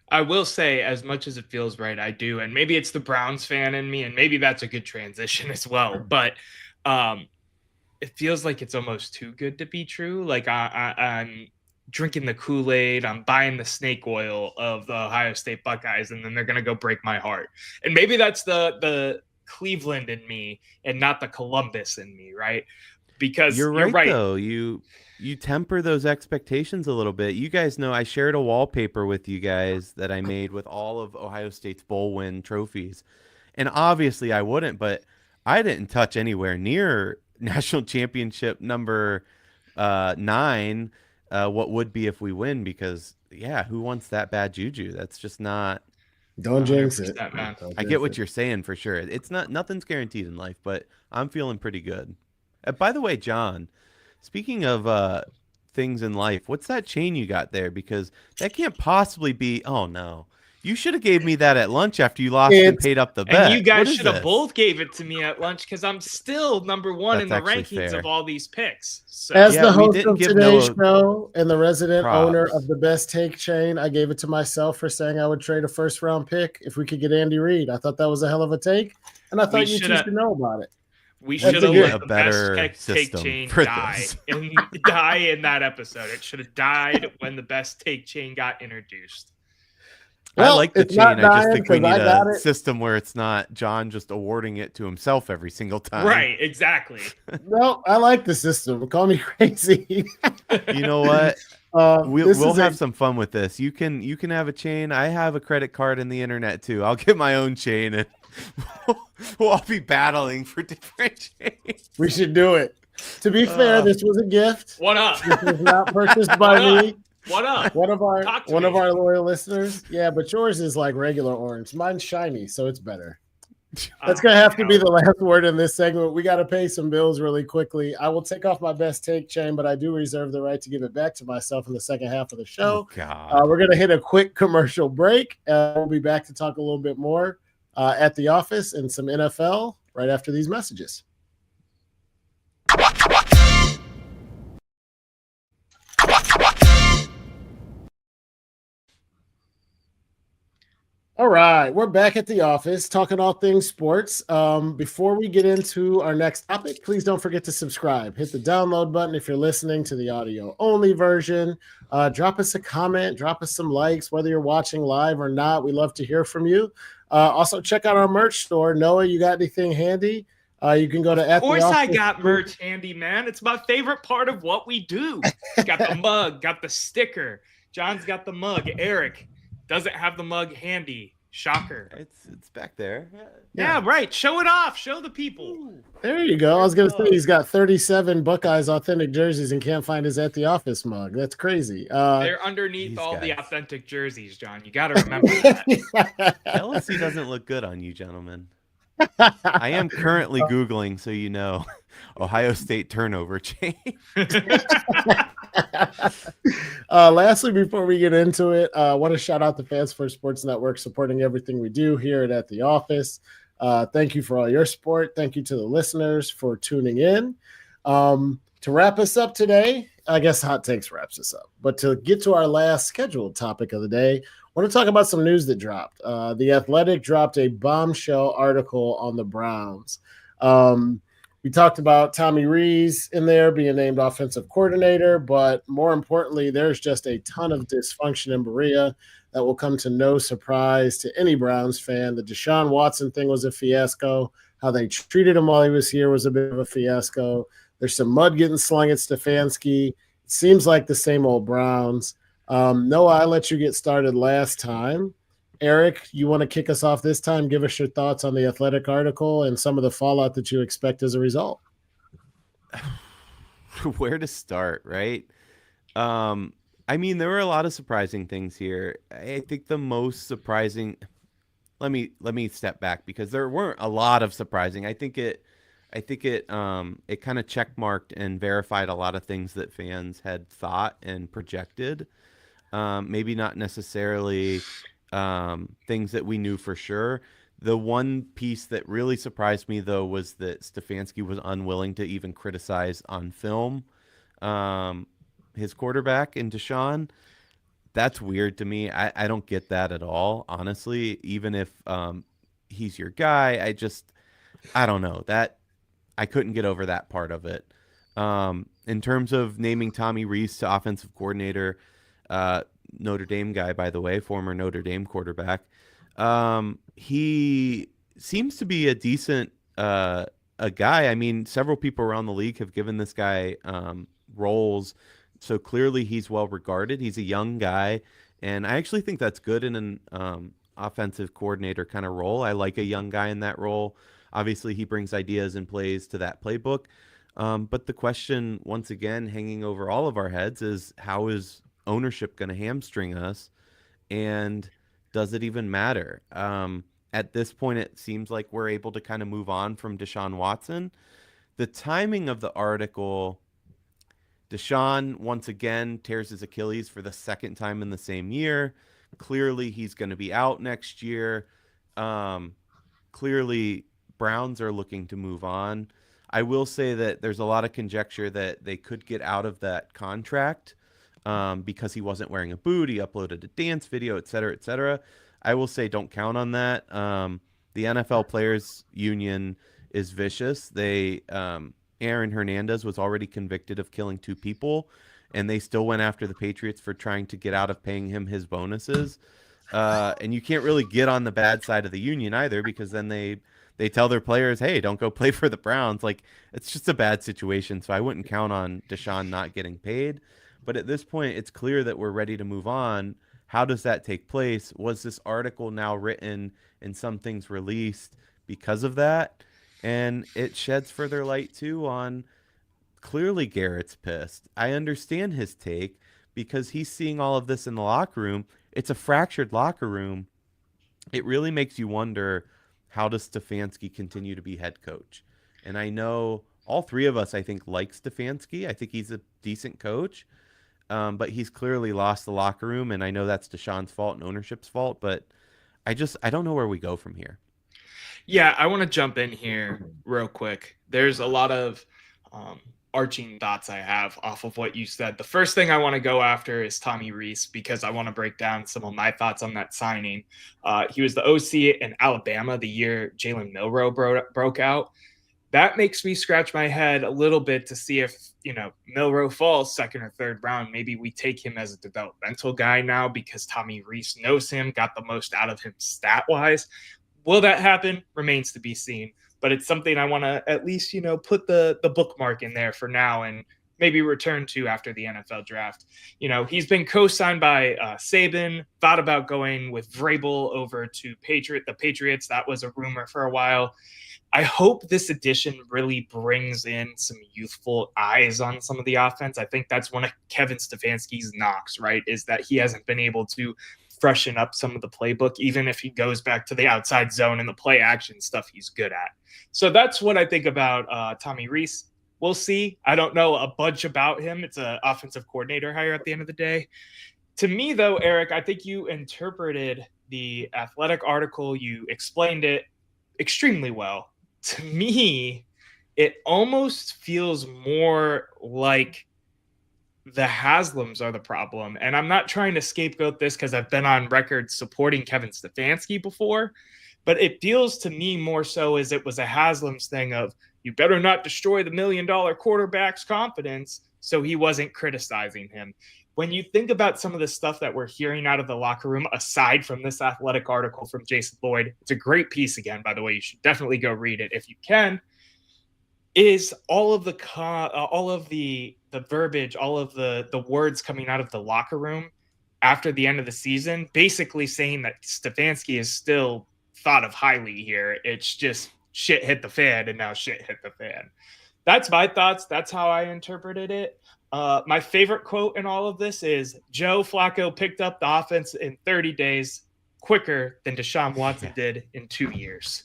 I will say, as much as it feels right, I do. And maybe it's the Browns fan in me, and maybe that's a good transition as well. But it feels like it's almost too good to be true. Like I'm drinking the Kool-Aid, I'm buying the snake oil of the Ohio State Buckeyes, and then they're going to go break my heart. And maybe that's the Cleveland in me and not the Columbus in me, right? Because you're right. Though. You temper those expectations a little bit. You guys know I shared a wallpaper with you guys that I made with all of Ohio State's bowl win trophies. And obviously I wouldn't, but I didn't touch anywhere near national championship number 9, what would be if we win, because yeah, who wants that bad juju? That's just not. Don't jinx it. I get what you're saying for sure. It's nothing's guaranteed in life, but I'm feeling pretty good. By the way, John, speaking of things in life, what's that chain you got there? Because that can't possibly be. Oh no, you should have gave me that at lunch after you lost and paid up the bet. And you guys should have both gave it to me at lunch because I'm still number 1 in the rankings of all these picks. So. As the host of today's show and the resident owner of the Best Take chain, I gave it to myself for saying I would trade a first-round pick if we could get Andy Reid. I thought that was a hell of a take, and I thought you two should know about it. We should have let the best take chain die in that episode. It should have died when the best take chain got introduced. Well, I like the chain. I just think we need a system where it's not John just awarding it to himself every single time. Right, exactly. No, I like the system. Call me crazy. You know what? We'll have some fun with this. You can have a chain. I have a credit card and the internet too. I'll get my own chain and we'll all be battling for different chains. We should do it. To be fair, this was a gift. What up? This was not purchased by me. What up? One of our loyal listeners. Yeah, but yours is like regular orange. Mine's shiny, so it's better. That's going to have to be the last word in this segment. We got to pay some bills really quickly. I will take off my best take, Chain, but I do reserve the right to give it back to myself in the second half of the show. We're going to hit a quick commercial break. We'll be back to talk a little bit more at the office and some NFL right after these messages. All right, we're back at the office talking all things sports. Before we get into our next topic, please don't forget to subscribe. Hit the download button if you're listening to the audio only version. Drop us a comment, drop us some likes, whether you're watching live or not. We love to hear from you. Also, check out our merch store. Noah, you got anything handy? You can go to Of course, I got merch handy, man. It's my favorite part of what we do. Got the mug, got the sticker. John's got the mug. Eric doesn't have the mug handy. Shocker. It's back there. Yeah, right. Show it off. Show the people. There you go. I was going to say he's got 37 Buckeyes authentic jerseys and can't find his At the Office mug. That's crazy. They're underneath all the authentic jerseys, John. You got to remember that. LSU doesn't look good on you, gentlemen. I am currently Googling, so you know, Ohio State turnover chain. Lastly, before we get into it, I want to shout out the Fans for Sports Network supporting everything we do here at the office. Thank you for all your support. Thank you to the listeners for tuning in. To wrap us up today, I guess Hot Takes wraps us up. But to get to our last scheduled topic of the day, I want to talk about some news that dropped. The Athletic dropped a bombshell article on the Browns. We talked about Tommy Rees in there being named offensive coordinator, but more importantly, there's just a ton of dysfunction in Berea that will come to no surprise to any Browns fan. The Deshaun Watson thing was a fiasco. How they treated him while he was here was a bit of a fiasco. There's some mud getting slung at Stefanski. It seems like the same old Browns. Noah, I let you get started last time. Eric, you want to kick us off this time? Give us your thoughts on the Athletic article and some of the fallout that you expect as a result. Where to start, right? I mean, there were a lot of surprising things here. I think the most surprising. Let me step back because there weren't a lot of surprising. I think it kind of checkmarked and verified a lot of things that fans had thought and projected. Maybe not necessarily things that we knew for sure. The one piece that really surprised me, though, was that Stefanski was unwilling to even criticize on film his quarterback in Deshaun. That's weird to me. I don't get that at all, honestly. Even if he's your guy, I don't know. That I couldn't get over that part of it. In terms of naming Tommy Rees to offensive coordinator, Notre Dame guy, by the way, former Notre Dame quarterback. He seems to be a decent a guy. I mean, several people around the league have given this guy roles, so clearly he's well regarded. He's a young guy, and I actually think that's good in an offensive coordinator kind of role. I like a young guy in that role. Obviously, he brings ideas and plays to that playbook. But the question, once again, hanging over all of our heads is, how is ownership going to hamstring us, and does it even matter? At this point, it seems like we're able to kind of move on from Deshaun Watson. The timing of the article, Deshaun once again tears his Achilles for the second time in the same year. Clearly, he's going to be out next year. Clearly, Browns are looking to move on. I will say that there's a lot of conjecture that they could get out of that contract because he wasn't wearing a boot. He uploaded a dance video, et cetera, et cetera. I will say don't count on that. The NFL Players Union is vicious. Aaron Hernandez was already convicted of killing 2 people, and they still went after the Patriots for trying to get out of paying him his bonuses. And you can't really get on the bad side of the union either, because then they tell their players, hey, don't go play for the Browns. Like, it's just a bad situation. So I wouldn't count on Deshaun not getting paid. But at this point, it's clear that we're ready to move on. How does that take place? Was this article now written and some things released because of that? And it sheds further light, too, on clearly Garrett's pissed. I understand his take because he's seeing all of this in the locker room. It's a fractured locker room. It really makes you wonder how does Stefanski continue to be head coach? And I know all three of us, I think, like Stefanski. I think he's a decent coach, but he's clearly lost the locker room, and I know that's Deshaun's fault and ownership's fault, but I don't know where we go from here. Yeah, I want to jump in here real quick. There's a lot of arching thoughts I have off of what you said. The first thing I want to go after is Tommy Rees, because I want to break down some of my thoughts on that signing. He was the OC in Alabama the year Jalen Milroe broke out. That makes me scratch my head a little bit to see if, Milroe falls second or third round. Maybe we take him as a developmental guy now because Tommy Rees knows him, got the most out of him stat-wise. Will that happen? Remains to be seen. But it's something I want to at least, put the bookmark in there for now and maybe return to after the NFL draft. He's been co-signed by Saban, thought about going with Vrabel over to the Patriots. That was a rumor for a while. I hope this addition really brings in some youthful eyes on some of the offense. I think that's one of Kevin Stefanski's knocks, right, is that he hasn't been able to freshen up some of the playbook, even if he goes back to the outside zone and the play action stuff he's good at. So that's what I think about Tommy Rees. We'll see. I don't know a bunch about him. It's an offensive coordinator hire at the end of the day. To me, though, Eric, I think you interpreted the Athletic article. You explained it extremely well. To me, it almost feels more like the Haslams are the problem. And I'm not trying to scapegoat this because I've been on record supporting Kevin Stefanski before, but it feels to me more so as it was a Haslams thing of, you better not destroy the $1 million quarterback's confidence. So he wasn't criticizing him. When you think about some of the stuff that we're hearing out of the locker room, aside from this Athletic article from Jason Lloyd, it's a great piece again, by the way, you should definitely go read it if you can, is all of the verbiage, all of the words coming out of the locker room after the end of the season, basically saying that Stefanski is still thought of highly here. It's just shit hit the fan, and now shit hit the fan. That's my thoughts. That's how I interpreted it. My favorite quote in all of this is Joe Flacco picked up the offense in 30 days quicker than Deshaun Watson did in 2 years.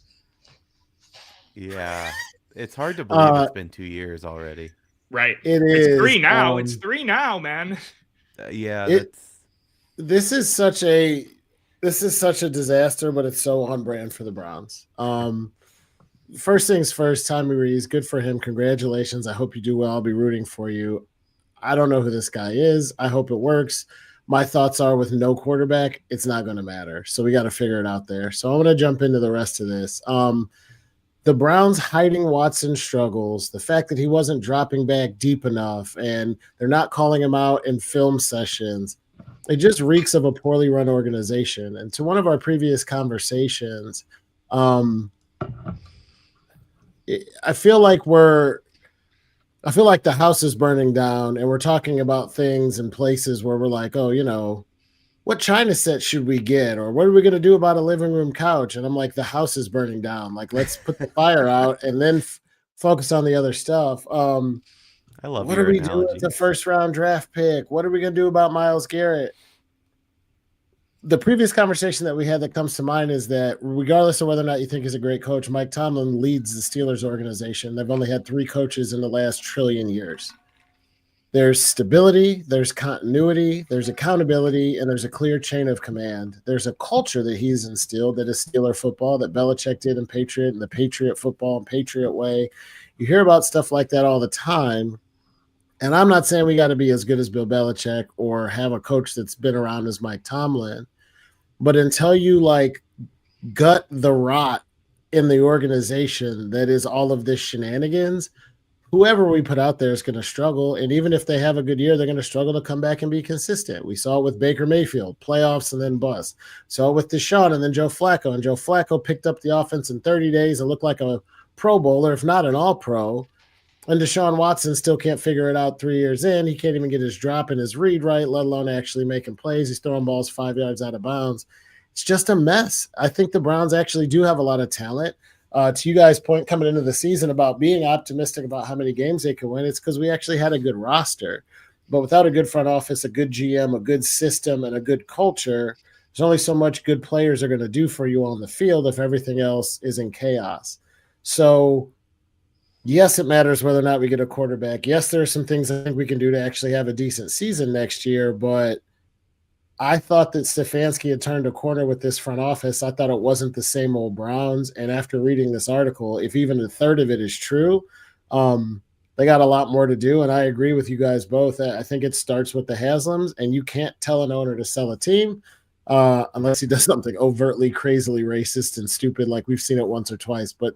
Yeah. It's hard to believe it's been 2 years already. Right. It's 3 now. It's 3 now, man. This is such a disaster, but it's so on brand for the Browns. First things first, Tommy Rees, good for him. Congratulations. I hope you do well. I'll be rooting for you. I don't know who this guy is. I hope it works. My thoughts are with no quarterback, it's not going to matter. So we got to figure it out there. So I'm going to jump into the rest of this. The Browns hiding Watson's struggles, the fact that he wasn't dropping back deep enough, and they're not calling him out in film sessions, it just reeks of a poorly run organization. And to one of our previous conversations, I feel like the house is burning down, and we're talking about things and places where we're like, oh, what China set should we get? Or what are we going to do about a living room couch? And I'm like, the house is burning down. Like, let's put the fire out and then focus on the other stuff. I love what are we doing with the first round draft pick? What are we going to do about Myles Garrett? The previous conversation that we had that comes to mind is that regardless of whether or not you think he's a great coach, Mike Tomlin leads the Steelers organization. They've only had 3 coaches in the last trillion years. There's stability, there's continuity, there's accountability, and there's a clear chain of command. There's a culture that he's instilled that is Steeler football, that Belichick did in Patriot, and the Patriot football and Patriot way. You hear about stuff like that all the time. And I'm not saying we got to be as good as Bill Belichick or have a coach that's been around as Mike Tomlin. But until you gut the rot in the organization that is all of this shenanigans, whoever we put out there is going to struggle. And even if they have a good year, they're going to struggle to come back and be consistent. We saw it with Baker Mayfield, playoffs and then bust. Saw it with Deshaun and then Joe Flacco. And Joe Flacco picked up the offense in 30 days and looked like a Pro Bowler, if not an all-pro. And Deshaun Watson still can't figure it out 3 years in. He can't even get his drop and his read right, let alone actually making plays. He's throwing balls 5 yards out of bounds. It's just a mess. I think the Browns actually do have a lot of talent. To you guys' point coming into the season about being optimistic about how many games they could win, it's because we actually had a good roster. But without a good front office, a good GM, a good system, and a good culture, there's only so much good players are going to do for you on the field if everything else is in chaos. So yes, it matters whether or not we get a quarterback. Yes, there are some things I think we can do to actually have a decent season next year, but I thought that Stefanski had turned a corner with this front office. I thought it wasn't the same old Browns. And after reading this article, if even a third of it is true, they got a lot more to do. And I agree with you guys both. I think it starts with the Haslams, and you can't tell an owner to sell a team unless he does something overtly, crazily racist and stupid like we've seen it once or twice. But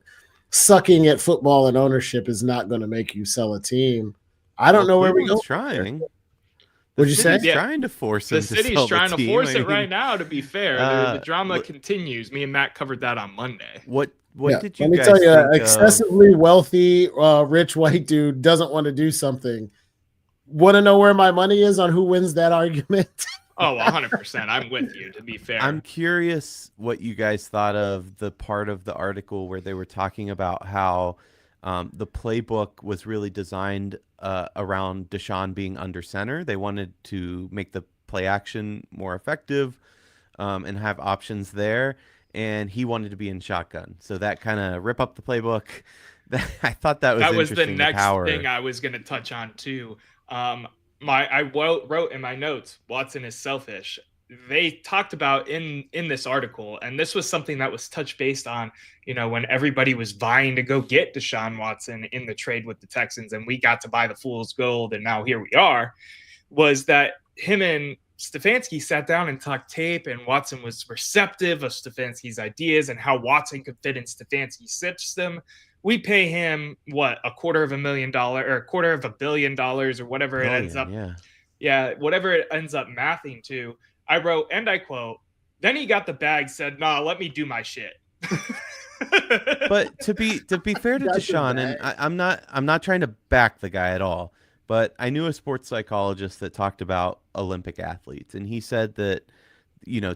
sucking at football and ownership is not going to make you sell a team. I don't know where we go. Trying. What'd you say? Trying to force him The to city's sell trying the to team. force I it mean, right now, to be fair. The drama continues. Me and Matt covered that on Monday. What Yeah, did you let me guys tell you, think excessively wealthy, rich white dude doesn't want to do something. Want to know where my money is on who wins that argument? Oh, 100%. I'm with you, to be fair. I'm curious what you guys thought of the part of the article where they were talking about how the playbook was really designed around Deshaun being under center. They wanted to make the play action more effective and have options there. And he wanted to be in shotgun. So that kind of rip up the playbook. I thought that was the interesting. next thing I was going to touch on too. I wrote in my notes, Watson is selfish. They talked about in this article, and this was something that was touch based on, when everybody was vying to go get Deshaun Watson in the trade with the Texans, and we got to buy the fool's gold, and now here we are, was that him and Stefanski sat down and talked tape, and Watson was receptive of Stefanski's ideas and how Watson could fit in Stefanski's system. We pay him $250,000 or $250 million or whatever it ends up. Whatever it ends up mathing to. I wrote, and I quote, then he got the bag, said, "Nah, let me do my shit." But to be fair to Deshaun, and I'm not trying to back the guy at all, but I knew a sports psychologist that talked about Olympic athletes, and he said that,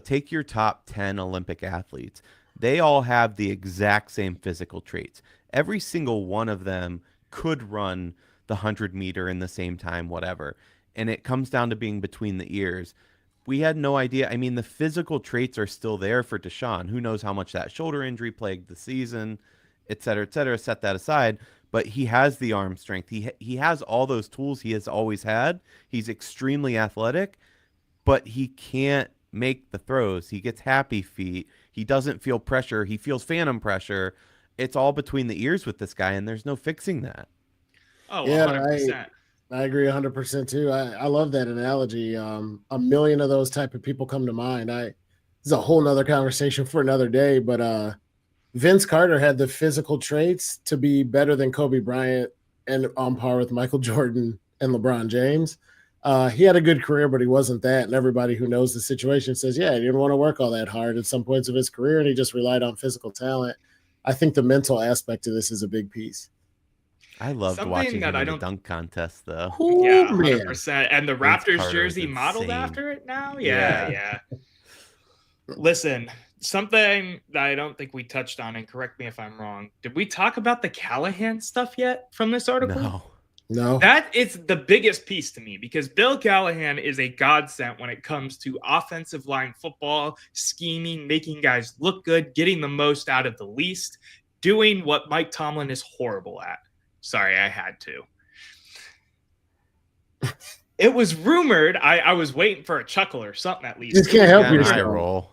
take your top 10 Olympic athletes. They all have the exact same physical traits. Every single one of them could run the 100-meter in the same time, whatever. And it comes down to being between the ears. We had no idea. I mean, the physical traits are still there for Deshaun. Who knows how much that shoulder injury plagued the season, et cetera, set that aside. But he has the arm strength. He has all those tools he has always had. He's extremely athletic, but he can't make the throws. He gets happy feet. He doesn't feel pressure. He feels phantom pressure. It's all between the ears with this guy, and there's no fixing that. Oh, 100%. I agree 100% too. I love that analogy. A million of those type of people come to mind. This is a whole nother conversation for another day, but Vince Carter had the physical traits to be better than Kobe Bryant and on par with Michael Jordan and LeBron James. He had a good career, but he wasn't that. And everybody who knows the situation says, yeah, he didn't want to work all that hard at some points of his career, and he just relied on physical talent. I think the mental aspect of this is a big piece. I loved watching him in the dunk contest, though. Yeah, 100%. And the Raptors jersey modeled after it now? Yeah. Listen, something that I don't think we touched on, and correct me if I'm wrong. Did we talk about the Callahan stuff yet from this article? No. That is the biggest piece to me, because Bill Callahan is a godsend when it comes to offensive line football, scheming, making guys look good, getting the most out of the least, doing what Mike Tomlin is horrible at. Sorry, I had to. It was rumored. I was waiting for a chuckle or something at least. Just can't help yourself.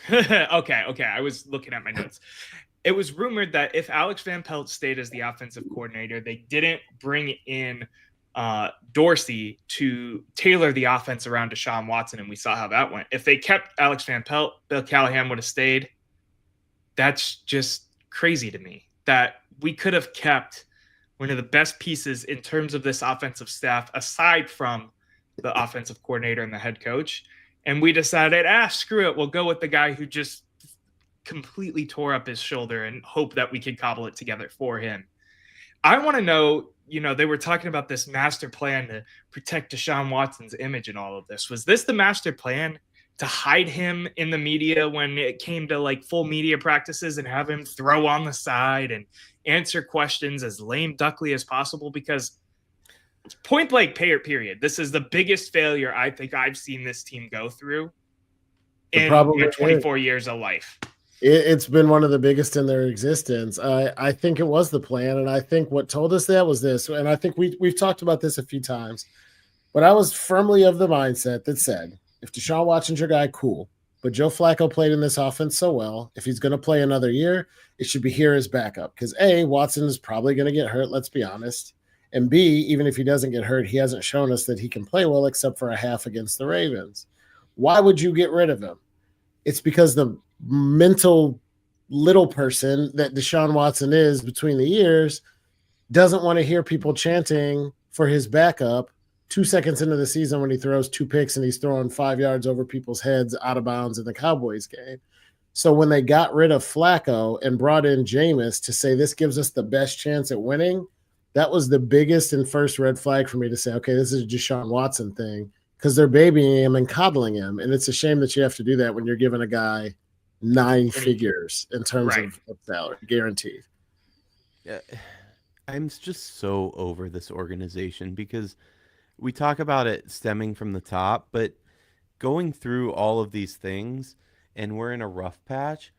yourself. Okay. I was looking at my notes. It was rumored that if Alex Van Pelt stayed as the offensive coordinator, they didn't bring in Dorsey to tailor the offense around Deshaun Watson, and we saw how that went. If they kept Alex Van Pelt, Bill Callahan would have stayed. That's just crazy to me that we could have kept one of the best pieces in terms of this offensive staff, aside from the offensive coordinator and the head coach. And we decided, screw it. We'll go with the guy who just completely tore up his shoulder and hope that we could cobble it together for him. I want to know, they were talking about this master plan to protect Deshaun Watson's image and all of this. Was this the master plan to hide him in the media when it came to like full media practices and have him throw on the side and answer questions as lame duckly as possible? Because point blank period, this is the biggest failure I think I've seen this team go through. in problem your is- 24 years of life. It's been one of the biggest in their existence. I think it was the plan, and I think what told us that was this. And I think we've talked about this a few times, but I was firmly of the mindset that said, if Deshaun Watson's your guy, cool. But Joe Flacco played in this offense so well. If he's going to play another year, it should be here as backup. Because A, Watson is probably going to get hurt, let's be honest. And B, even if he doesn't get hurt, he hasn't shown us that he can play well except for a half against the Ravens. Why would you get rid of him? It's because the mental little person that Deshaun Watson is between the years doesn't want to hear people chanting for his backup 2 seconds into the season when he throws 2 picks and he's throwing 5 yards over people's heads out of bounds in the Cowboys game. So when they got rid of Flacco and brought in Jameis to say this gives us the best chance at winning, that was the biggest and first red flag for me to say, okay, this is a Deshaun Watson thing, because they're babying him and coddling him. And it's a shame that you have to do that when you're giving a guy 9 figures in terms of salary, guaranteed. Yeah, I'm just so over this organization because we talk about it stemming from the top, but going through all of these things and we're in a rough patch.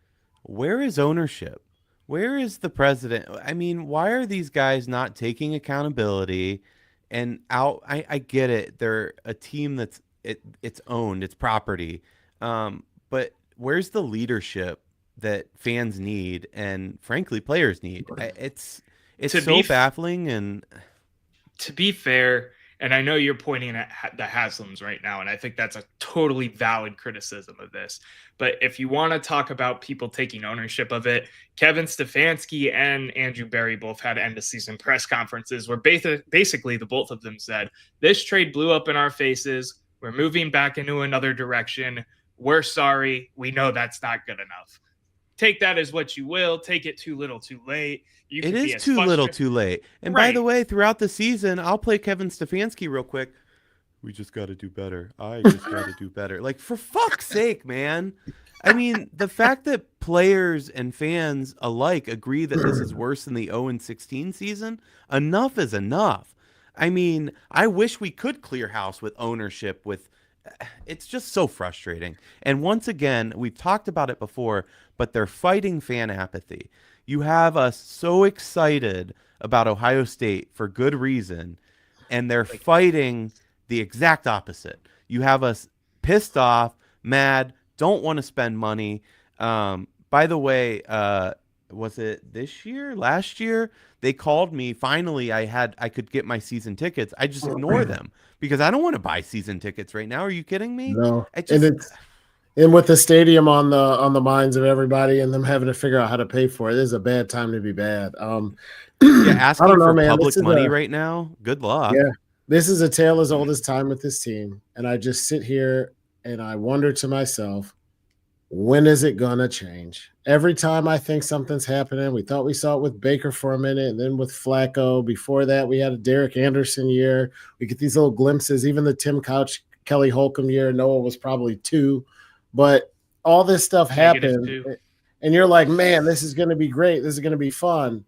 Where is ownership? Where is the president? I mean, why are these guys not taking accountability and out? I get it. They're a team that's it's owned, it's property. But where's the leadership that fans need and frankly players need? It's so baffling. And to be fair, and I know you're pointing at the Haslams right now, and I think that's a totally valid criticism of this. But if you want to talk about people taking ownership of it, Kevin Stefanski and Andrew Berry both had end-of-season press conferences where basically the both of them said, this trade blew up in our faces. We're moving back into another direction. We're sorry. We know that's not good enough. Take that as what you will. Take it too little, too late. It is too little, too late. And by the way, throughout the season, I'll play Kevin Stefanski real quick. We just got to do better. I just got to do better. Like, for fuck's sake, man. I mean, the fact that players and fans alike agree that this is worse than the 0-16 season, enough is enough. I mean, I wish we could clear house with ownership, it's just so frustrating. And once again, we've talked about it before, but they're fighting fan apathy. You have us so excited about Ohio State for good reason, and they're fighting the exact opposite. You have us pissed off, mad, don't want to spend money. By the way, was it this year, last year? They called me. Finally, I could get my season tickets. I just ignore them because I don't want to buy season tickets right now. Are you kidding me? No. And with the stadium on the minds of everybody and them having to figure out how to pay for it, this is a bad time to be bad. Asking for public money right now, good luck. Yeah, this is a tale as old as time with this team. And I just sit here and I wonder to myself, when is it going to change? Every time I think something's happening, we thought we saw it with Baker for a minute and then with Flacco. Before that, we had a Derek Anderson year. We get these little glimpses, even the Tim Couch, Kelly Holcomb year. Noah was probably 2. But all this stuff happened, and you're like, man, this is going to be great. This is going to be fun.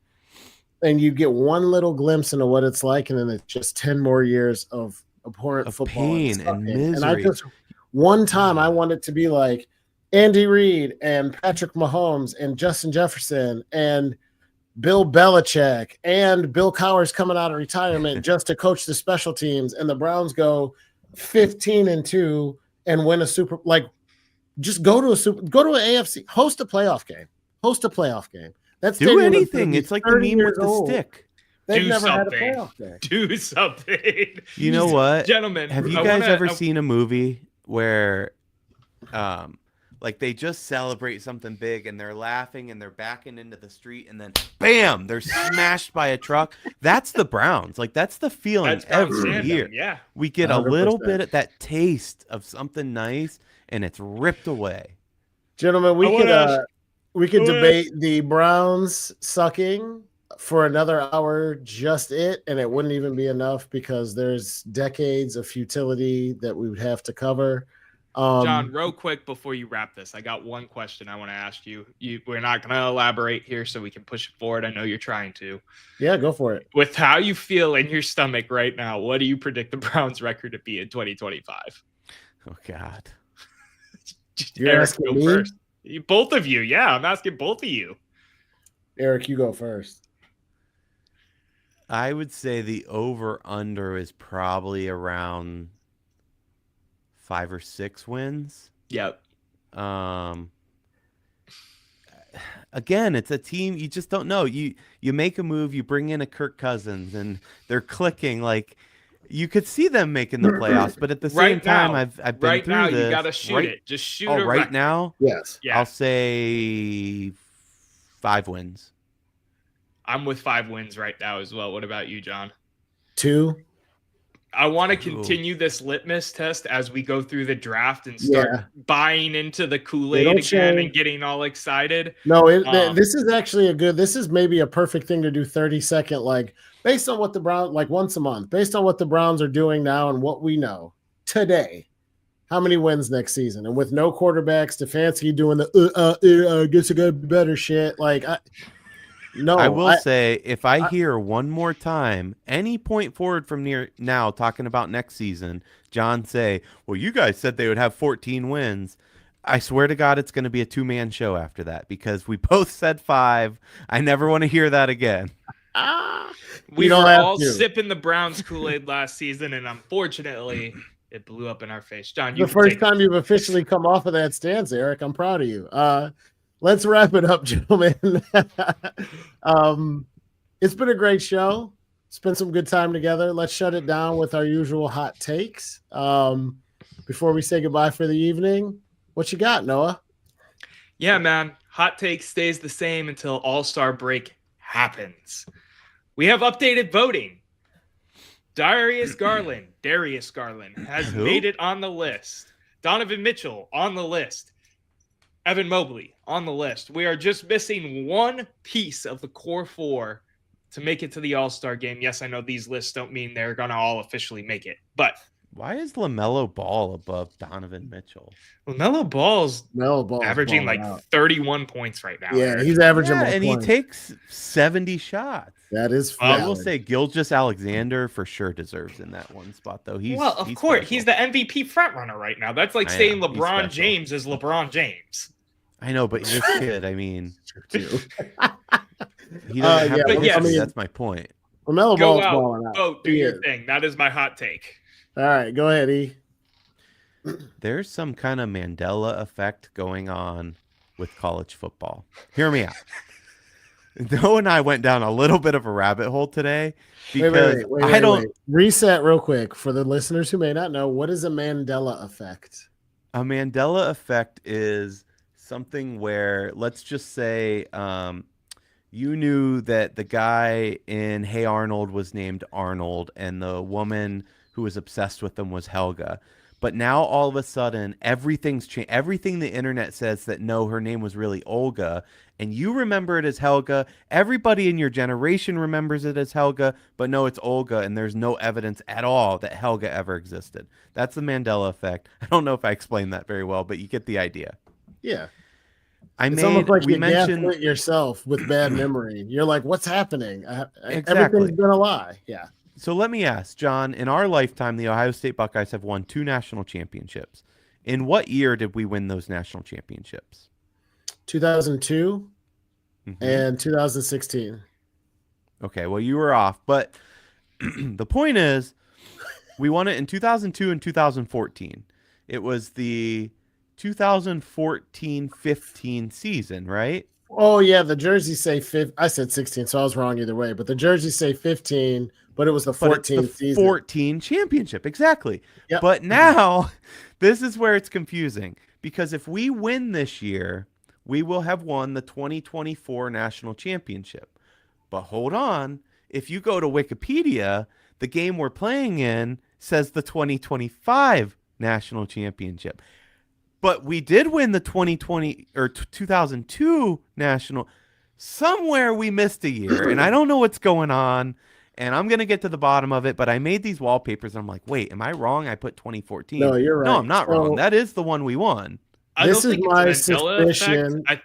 And you get one little glimpse into what it's like, and then it's just 10 more years of abhorrent football. Pain and misery. And I just, one time I want it to be like Andy Reid and Patrick Mahomes and Justin Jefferson and Bill Belichick and Bill Cowher's coming out of retirement just to coach the special teams, and the Browns go 15-2 and win a super, like, just go to an AFC, host a playoff game. That's do anything. It's like the meme with the stick. They've never had a playoff game. Do something. You know what, gentlemen? Have you guys ever seen a movie where, like they just celebrate something big and they're laughing and they're backing into the street and then bam, they're smashed by a truck? That's the Browns. Like that's the feeling every year. Yeah, we get 100%. A little bit of that taste of something nice, and it's ripped away. Gentlemen, we could debate the Browns sucking for another hour, and it wouldn't even be enough because there's decades of futility that we would have to cover. John, real quick before you wrap this, I got one question I want to ask you. We're not going to elaborate here so we can push it forward. I know you're trying to. Yeah, go for it. With how you feel in your stomach right now, what do you predict the Browns record to be in 2025? Oh, God. You're Eric, asking go me? first. Both of you. Yeah, I'm asking both of you. Eric, you go first. I would say the over-under is probably around 5 or 6 wins. Yep. Again, it's a team you just don't know. You make a move, you bring in a Kirk Cousins, and they're clicking. Like you could see them making the playoffs, but at the same time, I've been right through now. this. You gotta shoot it. Just shoot Oh, it right now, Yes. Yeah, I'll say 5 wins. I'm with 5 wins right now as well. What about you, John? 2. I want to Ooh. continue this litmus test as we go through the draft and start Yeah. buying into the They Kool-Aid don't again show- and getting all excited. No, Um, this is actually this is maybe a perfect thing to do 30-second, like based on what the Browns, like once a month, based on what the Browns are doing now and what we know today. How many wins next season? And with no quarterbacks, Stefanski doing the I guess I got better shit. Like, I will say, if I hear one more time, any point forward from near now, talking about next season, John say, well, you guys said they would have 14 wins. I swear to God, it's going to be a 2-man show after that because we both said 5. I never want to hear that again. We don't were have all to. sipping the Browns Kool-Aid last season, and unfortunately, it blew up in our face. John, you The can first take time you've officially come off of that stance, Eric. I'm proud of you. Let's wrap it up, gentlemen. It's been a great show. Spent some good time together. Let's shut it down with our usual hot takes. Before we say goodbye for the evening, what you got, Noah? Yeah, man. Hot take stays the same until All-Star break happens. We have updated voting. Darius Garland has Who? made it on the list. Donovan Mitchell on the list. Evan Mobley on the list. We are just missing one piece of the core 4 to make it to the All-Star game. Yes, I know these lists don't mean they're going to all officially make it, but Why is LaMelo Ball above Donovan Mitchell? LaMelo Ball's Melo Ball's averaging balling like out. 31 points right now. Yeah, Eric. he's averaging Yeah, more and points. he takes 70 shots. That is Well, I will valid. say Gilgeous Alexander for sure deserves in that one spot, though. He's well, of he's course, special. he's the MVP frontrunner right now. That's like I saying know, he's LeBron special. James is LeBron James. I know, but this kid, I mean, too. he doesn't have yeah, the but yes. history, that's my point. LaMelo Go Ball's out, balling out. vote, do He your is. thing. That is my hot take. All right, go ahead, E. There's some kind of Mandela effect going on with college football. Hear me out. Noah and I went down a little bit of a rabbit hole today because I don't. Reset real quick for the listeners who may not know. What is a Mandela effect? A Mandela effect is something where, let's just say, you knew that the guy in Hey Arnold was named Arnold and the woman who was obsessed with him was Helga. But now all of a sudden, everything's changed. Everything the internet says that no, her name was really Olga, and you remember it as Helga. Everybody in your generation remembers it as Helga, but no, it's Olga, and there's no evidence at all that Helga ever existed. That's the Mandela effect. I don't know if I explained that very well, but you get the idea. Yeah, I it's made. almost like We you mentioned. gaslit yourself with bad memory. You're like, "What's happening? Exactly. Everything's been a lie." Yeah. So let me ask, John, in our lifetime, the Ohio State Buckeyes have won 2 national championships. In what year did we win those national championships? 2002 Mhm. and 2016. Okay, well, you were off. But the point is, we won it in 2002 and 2014. It was the 2014-15 season, right? Oh yeah, the jerseys say 15. I said 16, so I was wrong either way. But the jerseys say 15, but it was the But it's 14 the season. 14 championship, exactly. Yep. But now, this is where it's confusing. Because if we win this year, we will have won the 2024 national championship. But hold on. If you go to Wikipedia, the game we're playing in says the 2025 national championship. But we did win the 2020 or 2002 national. Somewhere we missed a year, and I don't know what's going on. And I'm gonna get to the bottom of it. But I made these wallpapers, and I'm like, wait, am I wrong? I put 2014. No, you're right. No, I'm not So- wrong. That is the one we won. I This don't is think my it's a Mandela suspicion. effect.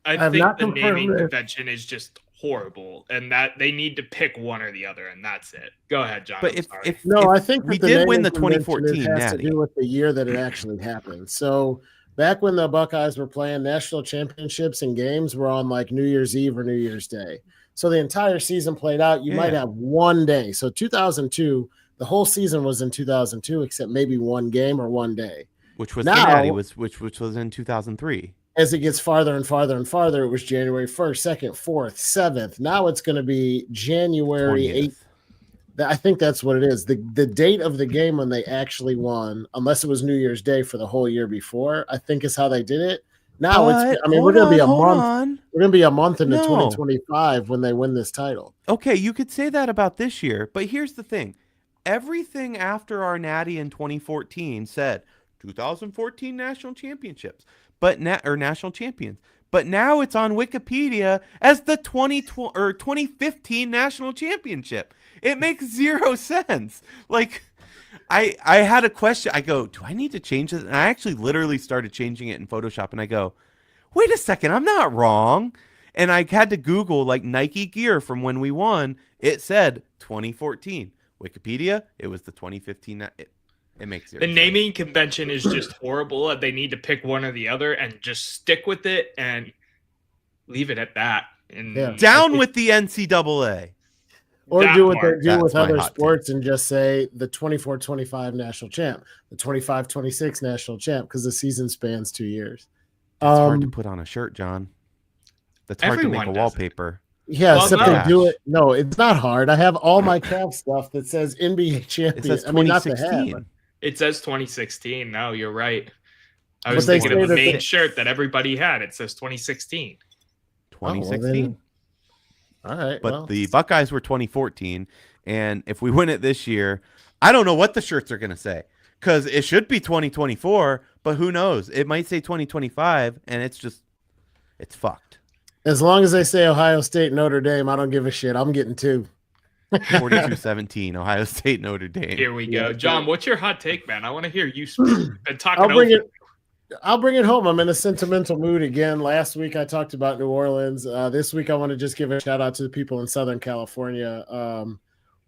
I have think not the confirmed naming it. convention is just horrible, and that they need to pick one or the other, and that's it. Go ahead, John. But I'm if sorry. if No, if I think we that did win the naming convention, 2014 it has Natty. to do with the year that it actually happened. So back when the Buckeyes were playing national championships and games were on like New Year's Eve or New Year's Day. So the entire season played out. You might have one day. So 2002, the whole season was in 2002, except maybe one game or one day. Which was now, the Natty, which was in 2003. As it gets farther and farther and farther, it was January 1st, 2nd, 4th, 7th. Now it's going to be January 8th. I think that's what it is. The date of the game when they actually won, unless it was New Year's Day for the whole year before, I think is how they did it. Now we're going to be a month. We're going to be a month into 2025 when they win this title. Okay, you could say that about this year, but here's the thing. Everything after our Natty in 2014 said 2014 national championships, national champions. But now it's on Wikipedia as the 2015 national championship. It makes zero sense. Like, I had a question. I go, do I need to change this? And I actually literally started changing it in Photoshop. And I go, wait a second, I'm not wrong. And I had to Google like Nike gear from when we won. It said 2014. Wikipedia, it was the 2015. It makes zero The sense. naming convention is just horrible. They need to pick one or the other and just stick with it and leave it at that. And Down with the NCAA. Or do what they do That's with my other hot sports and just say the 24-25 national champ, the 25-26 national champ, because the season spans 2 years. It's hard to put on a shirt, John. That's hard to make a wallpaper. Yeah, Well, except no. they do it. No, it's not hard. I have all my craft stuff that says NBA champion. It says I mean, not to 2016. have. It says 2016. No, you're right. I But was they thinking of say the that main shirt that everybody had. It says 2016. 2016. All right. But the Buckeyes were 2014. And if we win it this year, I don't know what the shirts are going to say. Because it should be 2024, but who knows? It might say 2025, and it's fucked. As long as they say Ohio State, Notre Dame, I don't give a shit. I'm getting 2. 42-17, Ohio State, Notre Dame. Here we go. John, what's your hot take, man? I want to hear you speak. Been talking I'll bring it home. I'm in a sentimental mood again. Last week I talked about New Orleans. This week I want to just give a shout out to the people in Southern California.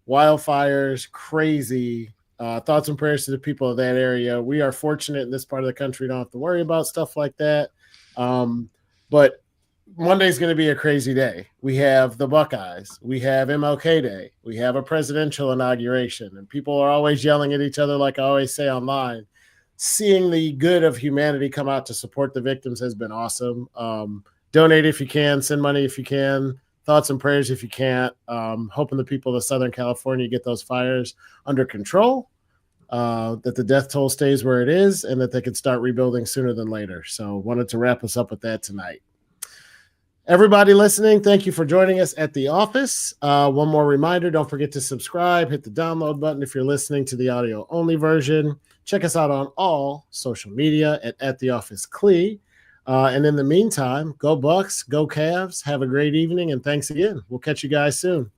Wildfires, crazy. Thoughts and prayers to the people of that area. We are fortunate in this part of the country. Don't have to worry about stuff like that. But Monday's going to be a crazy day. We have the Buckeyes. We have MLK Day. We have a presidential inauguration. And people are always yelling at each other, like I always say online. Seeing the good of humanity come out to support the victims has been awesome. Donate if you can. Send money if you can. Thoughts and prayers if you can't. Hoping the people of Southern California get those fires under control, that the death toll stays where it is, and that they can start rebuilding sooner than later. So wanted to wrap us up with that tonight. Everybody listening, thank you for joining us at the office. One more reminder, don't forget to subscribe, hit the download button if you're listening to the audio-only version. Check us out on all social media at the office Clee. And in the meantime, go Bucks, go Cavs, have a great evening, and thanks again. We'll catch you guys soon.